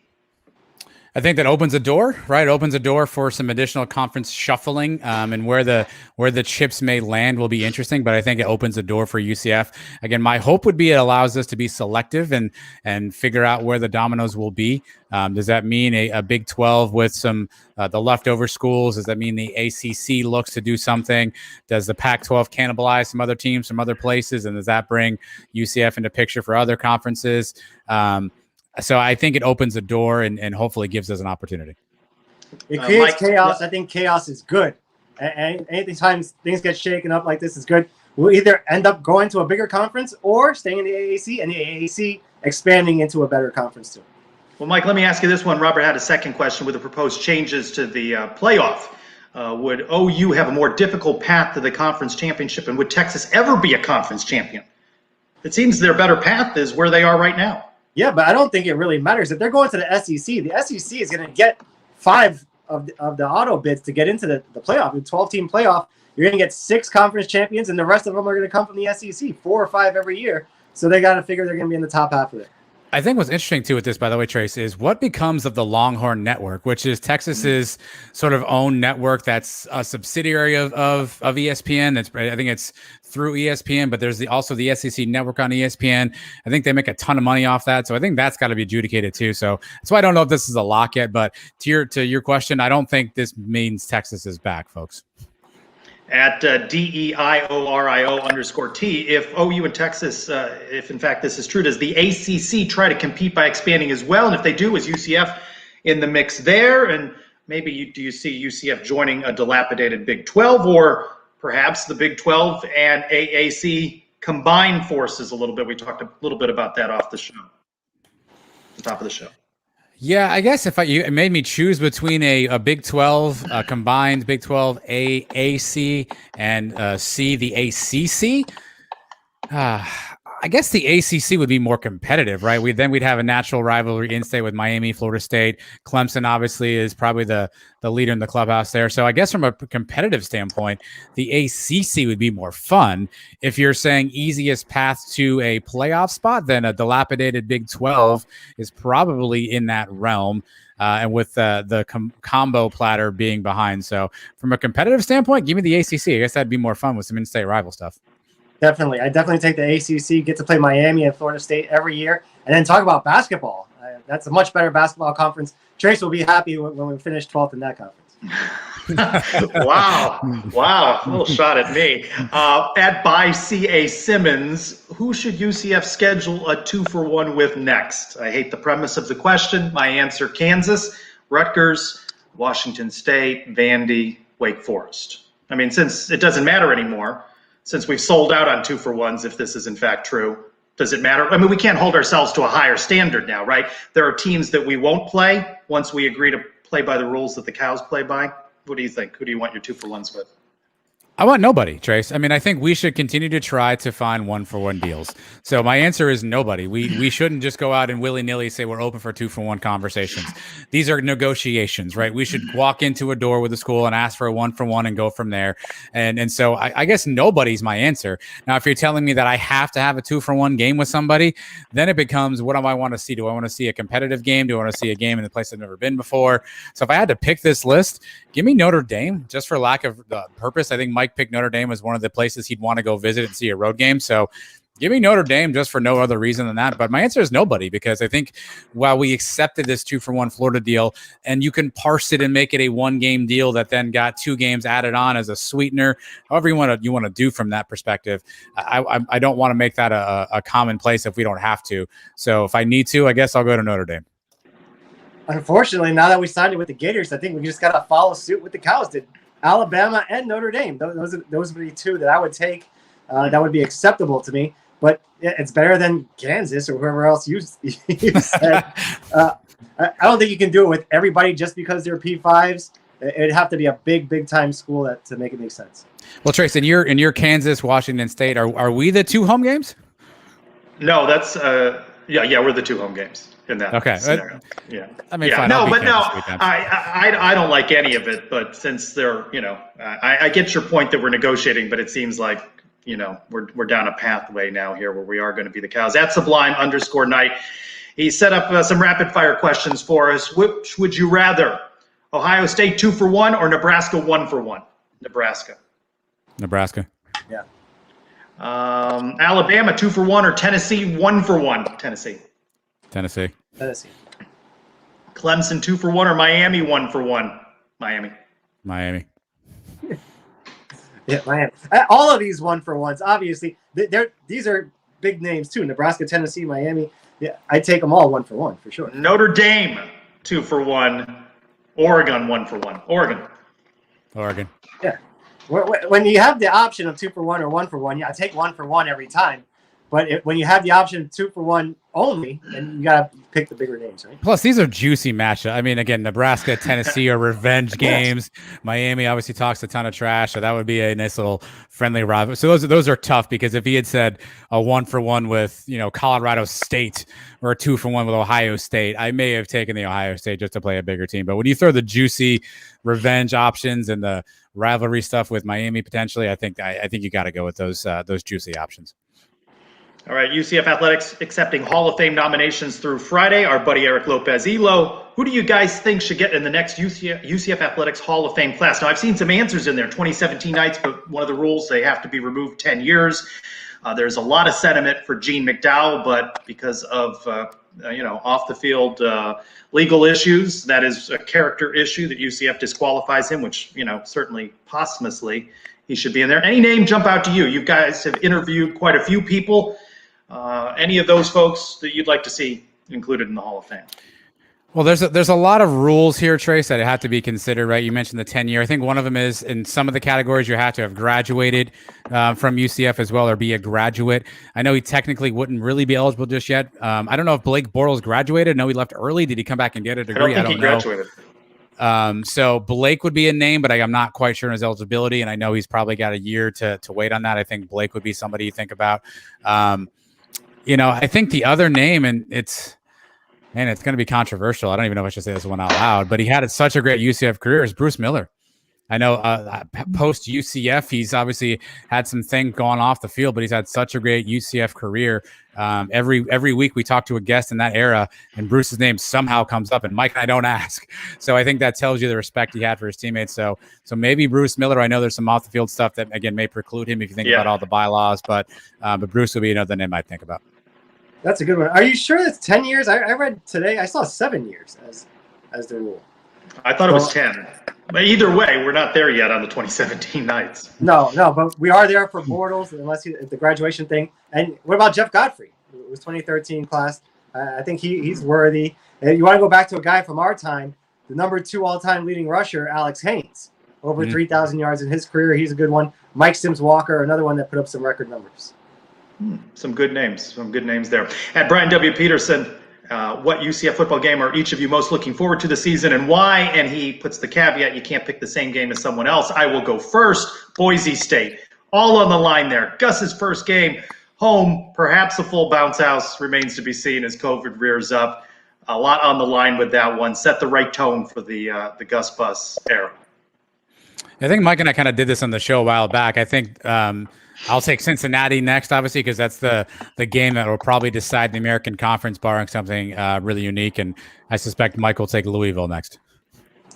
I think that opens a door, right? Opens a door for some additional conference shuffling, and where the chips may land will be interesting. But I think it opens a door for UCF. Again, my hope would be it allows us to be selective and figure out where the dominoes will be. Does that mean a Big 12 with some the leftover schools? Does that mean the ACC looks to do something? Does the Pac-12 cannibalize some other teams from other places, and does that bring UCF into picture for other conferences? So I think it opens a door and hopefully gives us an opportunity.
It creates
Mike,
chaos. I think chaos is good. And anytime things get shaken up like this is good. We'll either end up going to a bigger conference or staying in the AAC, and the AAC expanding into a better conference too.
Well, Mike, let me ask you this one. Robert had a second question with the proposed changes to the playoff. Would OU have a more difficult path to the conference championship, and would Texas ever be a conference champion? It seems their better path is where they are right now.
Yeah, but I don't think it really matters. If they're going to the SEC is going to get 5 of the auto bids to get into the playoff. The 12-team playoff, you're going to get 6 conference champions, and the rest of them are going to come from the SEC, 4 or 5 every year. So they got to figure they're going to be in the top half of it.
I think what's interesting too with this, by the way, Trace, is what becomes of the Longhorn Network, which is Texas's sort of own network that's a subsidiary of ESPN. I think it's through ESPN, but there's also the SEC network on ESPN. I think they make a ton of money off that, so I think that's got to be adjudicated too. So that's why I don't know if this is a lock yet. But to your question, I don't think this means Texas is back, folks.
At DEIORIO_T, if OU and Texas, if in fact this is true, does the ACC try to compete by expanding as well? And if they do, is UCF in the mix there? And maybe do you see UCF joining a dilapidated Big 12, or perhaps the Big 12 and AAC combine forces a little bit? We talked a little bit about that off the show, the top of the show.
Yeah, I guess it made me choose between a Big 12 combined Big 12 AAC and C the ACC. I guess the ACC would be more competitive, right? We'd have a natural rivalry in-state with Miami, Florida State. Clemson obviously is probably the leader in the clubhouse there. So I guess from a competitive standpoint, the ACC would be more fun. If you're saying easiest path to a playoff spot, then a dilapidated Big 12 is probably in that realm. And with the combo platter being behind. So from a competitive standpoint, give me the ACC. I guess that'd be more fun with some in-state rival stuff.
Definitely. I definitely take the ACC, get to play Miami and Florida State every year, and then talk about basketball. That's a much better basketball conference. Trace will be happy when we finish 12th in that conference.
Wow. A little shot at me. At by C.A. Simmons, who should UCF schedule a 2-for-1 with next? I hate the premise of the question. My answer, Kansas, Rutgers, Washington State, Vandy, Wake Forest. I mean, since it doesn't matter anymore, since we've sold out on 2-for-1s, if this is in fact true, does it matter? I mean, we can't hold ourselves to a higher standard now, right? There are teams that we won't play once we agree to play by the rules that the Cows play by. What do you think? Who do you want your 2-for-1s with?
I want nobody, Trace. I mean, I think we should continue to try to find 1-for-1 deals. So my answer is nobody. We shouldn't just go out and willy-nilly say we're open for 2-for-1 conversations. These are negotiations, right? We should walk into a door with a school and ask for a 1-for-1 and go from there. And so I guess nobody's my answer. Now, if you're telling me that I have to have a 2-for-1 game with somebody, then it becomes, what do I want to see? Do I want to see a competitive game? Do I want to see a game in a place I've never been before? So if I had to pick this list, give me Notre Dame, just for lack of purpose. I think Mike picked Notre Dame as one of the places he'd want to go visit and see a road game. So give me Notre Dame just for no other reason than that. But my answer is nobody, because I think while we accepted this 2-for-1 Florida deal, and you can parse it and make it a 1-game deal that then got 2 games added on as a sweetener, however you want to do from that perspective, I don't want to make that a commonplace if we don't have to. So if I need to, I guess I'll go to Notre Dame.
Unfortunately, now that we signed it with the Gators, I think we just got to follow suit with the Cows did. Alabama and Notre Dame. Those would be 2 that I would take. That would be acceptable to me. But it's better than Kansas or whoever else you said. I don't think you can do it with everybody just because they're P5s. It'd have to be a big time school to make it make sense.
Well, Trace, in your Kansas, Washington State, are we the 2 home games?
No, that's yeah, we're the 2 home games in that scenario. Yeah.
I mean,
yeah.
fine.
No, but no, I don't like any of it. But since they're, I get your point that we're negotiating, but it seems like, we're down a pathway now here where we are going to be the Cows. At Sublime_Night, He set up some rapid fire questions for us. Which would you rather? Ohio State 2-for-1 or Nebraska 1-for-1? Nebraska.
Nebraska.
Yeah.
Alabama 2-for-1 or Tennessee 1-for-1? Tennessee.
Tennessee.
Tennessee.
Clemson 2-for-1 or Miami 1-for-1? Miami.
Miami.
Yeah, Miami. All of these 1-for-1s, obviously, these are big names too. Nebraska, Tennessee, Miami. Yeah, I'd take them all 1-for-1 for sure.
Notre Dame 2-for-1. Oregon 1-for-1.
Oregon.
Yeah. When you have the option of 2-for-1 or 1-for-1, yeah, I take 1-for-1 every time. But when you have the option of 2-for-1 only, then you got to pick the bigger names, right?
Plus, these are juicy matchups. I mean, again, Nebraska, Tennessee are revenge games. Miami obviously talks a ton of trash, so that would be a nice little friendly rival. So those are tough because if he had said a 1-for-1 with Colorado State or a 2-for-1 with Ohio State, I may have taken the Ohio State just to play a bigger team. But when you throw the juicy revenge options and the rivalry stuff with Miami potentially, I think you got to go with those juicy options.
All right, UCF Athletics accepting Hall of Fame nominations through Friday. Our buddy Eric Lopez-Elo. Who do you guys think should get in the next UCF Athletics Hall of Fame class? Now, I've seen some answers in there. 2017 Knights, but one of the rules, they have to be removed 10 years. There's a lot of sentiment for Gene McDowell, but because of off the field legal issues, that is a character issue that UCF disqualifies him, which certainly posthumously he should be in there. Any name jump out to you? You guys have interviewed quite a few people. Any of those folks that you'd like to see included in the Hall of Fame?
Well, there's a lot of rules here, Trace, that have to be considered, right? You mentioned the 10-year. I think one of them is in some of the categories you have to have graduated from UCF as well or be a graduate. I know he technically wouldn't really be eligible just yet. I don't know if Blake Bortles graduated. No, he left early. Did he come back and get a degree?
I don't think he graduated.
So Blake would be a name, but I'm not quite sure on his eligibility, and I know he's probably got a year to wait on that. I think Blake would be somebody you think about. I think the other name, and it's going to be controversial. I don't even know if I should say this one out loud, but he had such a great UCF career is Bruce Miller. I know post UCF, he's obviously had some things going off the field, but he's had such a great UCF career. Every week we talk to a guest in that era, and Bruce's name somehow comes up, and Mike and I don't ask. So I think that tells you the respect he had for his teammates. So maybe Bruce Miller. I know there's some off the field stuff that again may preclude him if you think about all the bylaws, but Bruce would be another name I'd think about.
That's a good one. Are you sure it's 10 years? I read today, I saw 7 years as the rule.
I thought it was 10. But either way, we're not there yet on the 2017 Knights.
No, but we are there for Bortles, unless the graduation thing. And what about Jeff Godfrey? It was 2013 class. I think he's worthy. And you want to go back to a guy from our time, the number 2 all-time leading rusher, Alex Haynes. Over 3,000 yards in his career. He's a good one. Mike Sims-Walker, another one that put up some record numbers.
Some good names there. At Brian W. Peterson, what UCF football game are each of you most looking forward to this season and why? And he puts the caveat, you can't pick the same game as someone else. I will go first. Boise State. All on the line there. Gus's first game. Home, perhaps a full bounce house, remains to be seen as COVID rears up. A lot on the line with that one. Set the right tone for the Gus Bus era.
I think Mike and I kind of did this on the show a while back. I think I'll take Cincinnati next, obviously, because that's the game that will probably decide the American Conference, barring something really unique. And I suspect Mike will take Louisville next.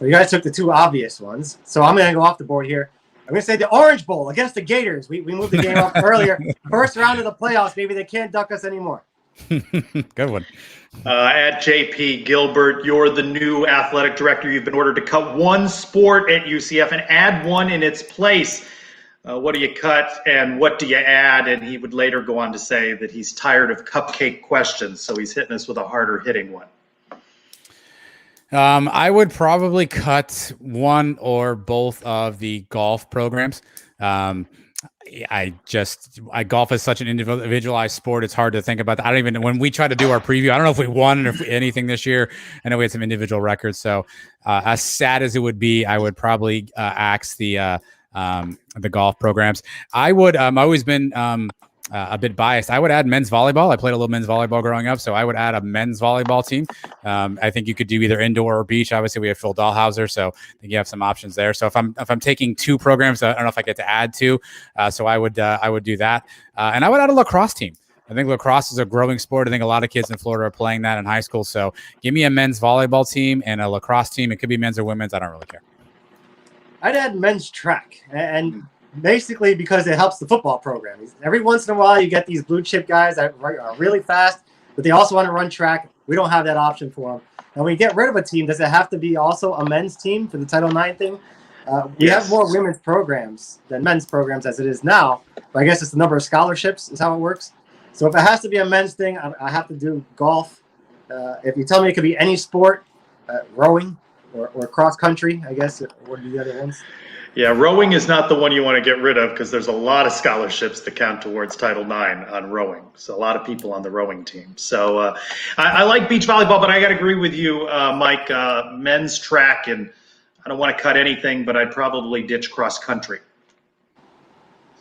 Well, you guys took the 2 obvious ones, so I'm going to go off the board here. I'm going to say the Orange Bowl against the Gators. We moved the game up earlier. First round of the playoffs. Maybe they can't duck us anymore.
Good one.
At JP Gilbert, you're the new athletic director. You've been ordered to cut one sport at UCF and add one in its place. What do you cut and what do you add? And he would later go on to say that he's tired of cupcake questions, so he's hitting us with a harder hitting one.
I would probably cut one or both of the golf programs. Golf is such an individualized sport. It's hard to think about that. I don't even, when we try to do our preview, I don't know if we won or anything this year. I know we had some individual records. So as sad as it would be, I would probably axe the golf programs. I would, I've always been a bit biased. I would add men's volleyball. I played a little men's volleyball growing up, so I would add a men's volleyball team. I think you could do either indoor or beach. Obviously, we have Phil Dahlhauser, so I think you have some options there. So if I'm taking 2 programs, I don't know if I get to add 2. So I would do that, and I would add a lacrosse team. I think lacrosse is a growing sport. I think a lot of kids in Florida are playing that in high school. So give me a men's volleyball team and a lacrosse team. It could be men's or women's. I don't really care.
I'd add men's track, and basically because it helps the football program. Every once in a while, you get these blue chip guys that are really fast, but they also want to run track. We don't have that option for them. Now, when you get rid of a team, does it have to be also a men's team for the Title IX thing? We have more women's programs than men's programs as it is now, but I guess it's the number of scholarships is how it works. So if it has to be a men's thing, I have to do golf. If you tell me it could be any sport, rowing or cross country, I guess, what are the other ones?
Yeah, rowing is not the one you want to get rid of because there's a lot of scholarships that count towards Title IX on rowing. So a lot of people on the rowing team. So I like beach volleyball, but I got to agree with you, Mike. Men's track, and I don't want to cut anything, but I'd probably ditch cross country.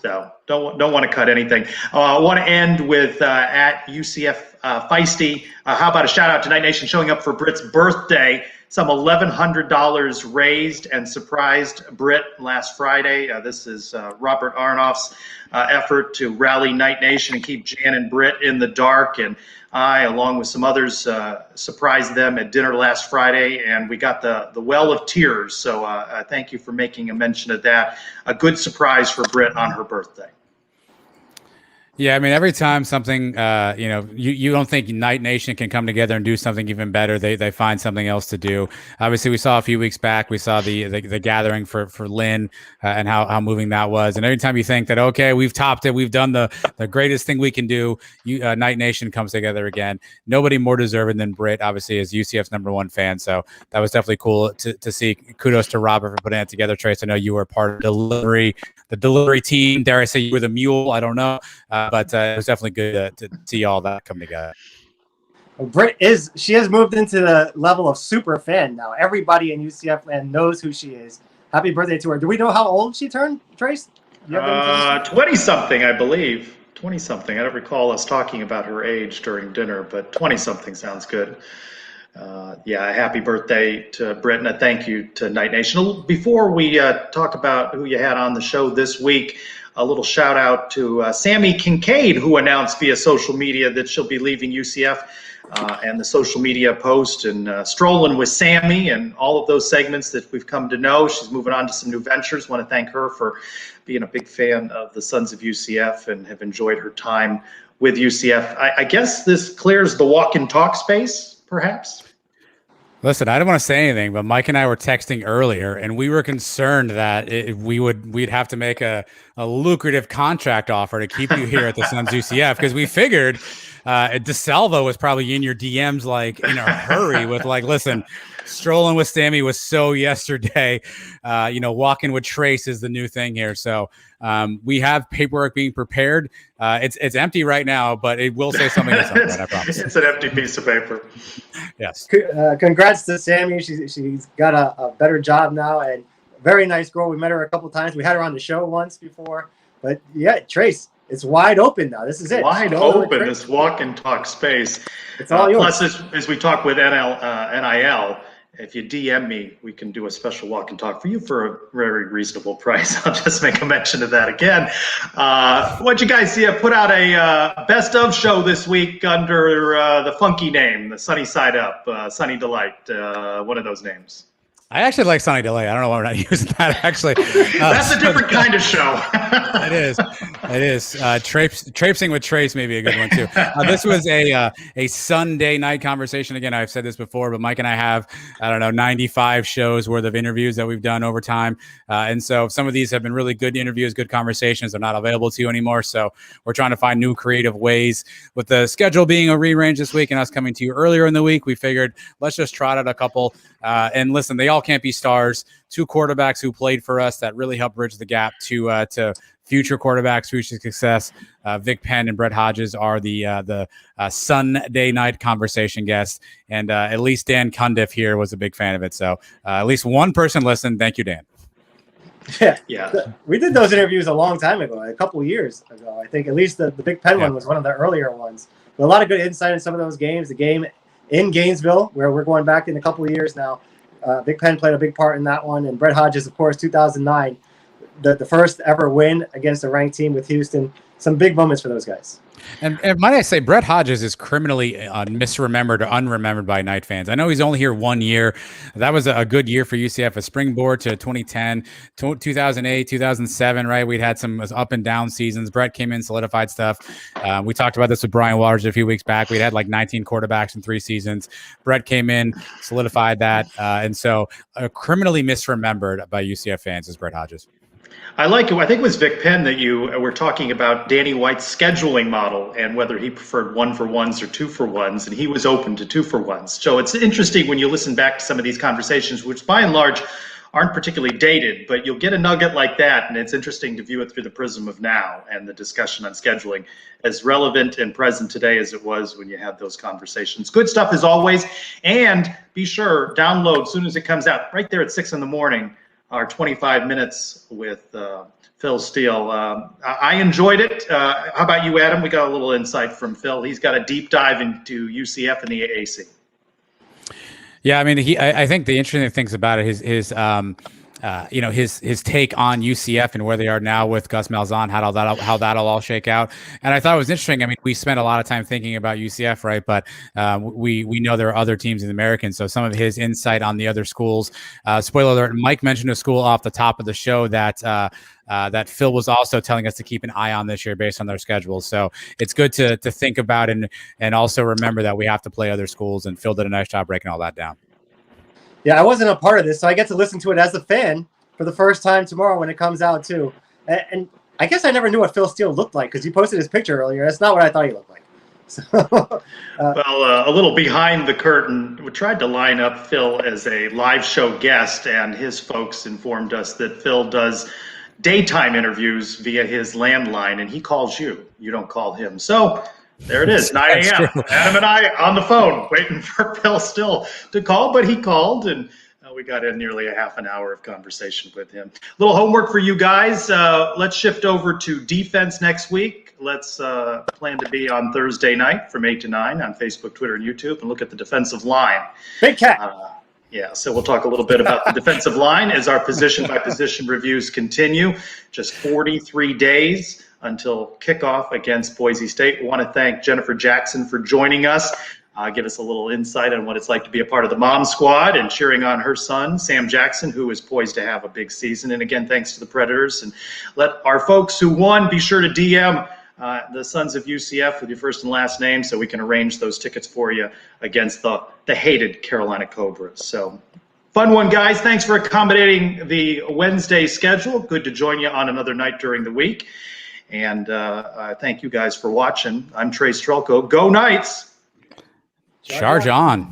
So don't want to cut anything. I want to end with at UCF Feisty. How about a shout out to Night Nation showing up for Britt's birthday? Some $1,100 raised and surprised Britt last Friday. This is Robert Arnoff's effort to rally Night Nation and keep Jan and Britt in the dark. And I, along with some others, surprised them at dinner last Friday, and we got the well of tears. So thank you for making a mention of that. A good surprise for Britt on her birthday.
Yeah, I mean, every time something, you don't think Night Nation can come together and do something even better, they find something else to do. Obviously, we saw a few weeks back, we saw the gathering for Lynn and how moving that was. And every time you think that, okay, we've topped it, we've done the greatest thing we can do, Night Nation comes together again. Nobody more deserving than Britt, obviously, as UCF's #1 fan. So that was definitely cool to see. Kudos to Robert for putting it together. Trace, I know you were part of the delivery team. Dare I say you were the mule? I don't know. But it was definitely good to see all that come together.
Britt has moved into the level of super fan now. Everybody in UCF land knows who she is. Happy birthday to her. Do we know how old she turned, Trace?
20-something, I believe. 20-something. I don't recall us talking about her age during dinner, but 20-something sounds good. Happy birthday to Britt, and a thank you to Night Nation. Before we talk about who you had on the show this week, a little shout out to Sammy Kincaid, who announced via social media that she'll be leaving UCF, and the social media post and Strolling with Sammy and all of those segments that we've come to know. She's moving on to some new ventures. Want to thank her for being a big fan of the Sons of UCF and have enjoyed her time with UCF. I guess this clears the walk and talk space, perhaps?
Listen, I don't want to say anything, but Mike and I were texting earlier, and we were concerned that we'd have to make a lucrative contract offer to keep you here at the Suns UCF, because we figured DeSalvo was probably in your DMs like in a hurry with like, listen, Strolling with Sammy was so yesterday. Walking with Trace is the new thing here. So we have paperwork being prepared. It's empty right now, but it will say something at some point, I promise.
It's an empty piece of paper.
Yes.
Congrats to Sammy. She's got a better job now, and very nice girl. We met her a couple times. We had her on the show once before. But yeah, Trace, it's wide open now. This is it.
Wide open, this walk and talk space.
It's all yours.
Plus, as we talk with NIL, if you DM me, we can do a special walk and talk for you for a very reasonable price. I'll just make a mention of that again. What'd you guys see? I put out a best of show this week under the funky name, the Sunny Side Up, Sunny Delight, one of those names.
I actually like Sunny Delay. I don't know why we're not using that, actually.
That's a different kind of show.
It is. Traipsing with Trace may be a good one, too. This was a Sunday night conversation. Again, I've said this before, but Mike and I have, 95 shows worth of interviews that we've done over time. And so some of these have been really good interviews, good conversations. They're not available to you anymore. So we're trying to find new creative ways. With the schedule being a rearrange this week and us coming to you earlier in the week, we figured let's just trot out a couple. And listen, they all can't be stars. 2 quarterbacks who played for us that really helped bridge the gap to future quarterbacks, future success. Vic Penn and Brett Hodges are the Sunday night conversation guests, and at least Dan Cundiff here was a big fan of it. So at least one person listened. Thank you, Dan.
Yeah. We did those interviews a long time ago, a couple of years ago. I think at least the Big Penn one was one of the earlier ones. But a lot of good insight in some of those games. The game in Gainesville, where we're going back in a couple of years now. Big Penn played a big part in that one. And Brett Hodges, of course, 2009, the first ever win against a ranked team with Houston. some big moments for those guys.
And might I say, Brett Hodges is criminally misremembered or unremembered by Knight fans. I know he's only here 1 year. That was a good year for UCF, a springboard to 2010, 2008, 2007, right? We'd had some up and down seasons. Brett came in, solidified stuff. We talked about this with Brian Waters a few weeks back. We'd had like 19 quarterbacks in 3 seasons. Brett came in, solidified that. And so criminally misremembered by UCF fans is Brett Hodges.
I like it. I think it was Vic Penn that you were talking about Danny White's scheduling model and whether he preferred 1-for-1s or 2-for-1s, and he was open to 2-for-1s. So it's interesting when you listen back to some of these conversations, which by and large aren't particularly dated, but you'll get a nugget like that, and it's interesting to view it through the prism of now and the discussion on scheduling, as relevant and present today as it was when you had those conversations. Good stuff as always, and be sure, download as soon as it comes out, right there at 6 in the morning. Our 25 minutes with Phil Steele. I enjoyed it. How about you, Adam? We got a little insight from Phil. He's got a deep dive into UCF and the AAC.
Yeah, I mean, I think the interesting things about it, his take on UCF and where they are now with Gus Malzahn, how that'll all shake out. And I thought it was interesting. I mean, we spent a lot of time thinking about UCF, right? But we know there are other teams in the American. So some of his insight on the other schools. Spoiler alert: Mike mentioned a school off the top of the show that Phil was also telling us to keep an eye on this year based on their schedules. So it's good to think about and also remember that we have to play other schools. And Phil did a nice job breaking all that down.
Yeah, I wasn't a part of this, so I get to listen to it as a fan for the first time tomorrow when it comes out too. And I guess I never knew what Phil Steele looked like because you posted his picture earlier. That's not what I thought he looked like. So,
well, a little behind the curtain, we tried to line up Phil as a live show guest, and his folks informed us that Phil does daytime interviews via his landline, and he calls you. You don't call him. So there it is, 9 a.m. Adam and I on the phone waiting for Phil Steele to call, but he called, and we got in nearly a half an hour of conversation with him. Little homework for you guys. Let's shift over to defense next week. Let's plan to be on Thursday night from 8 to 9 on Facebook, Twitter, and YouTube, and look at the defensive line.
Big cat.
Yeah, so we'll talk a little bit about the defensive line as our position-by-position reviews continue. Just 43 days until kickoff against Boise State. We want to thank Jennifer Jackson for joining us. Give us a little insight on what it's like to be a part of the mom squad and cheering on her son, Sam Jackson, who is poised to have a big season. And again, thanks to the Predators. And let our folks who won be sure to DM the Sons of UCF with your first and last name so we can arrange those tickets for you against the hated Carolina Cobras. So fun one, guys. Thanks for accommodating the Wednesday schedule. Good to join you on another night during the week. And thank you guys for watching. I'm Trey Strelko. Go Knights!
Charge on.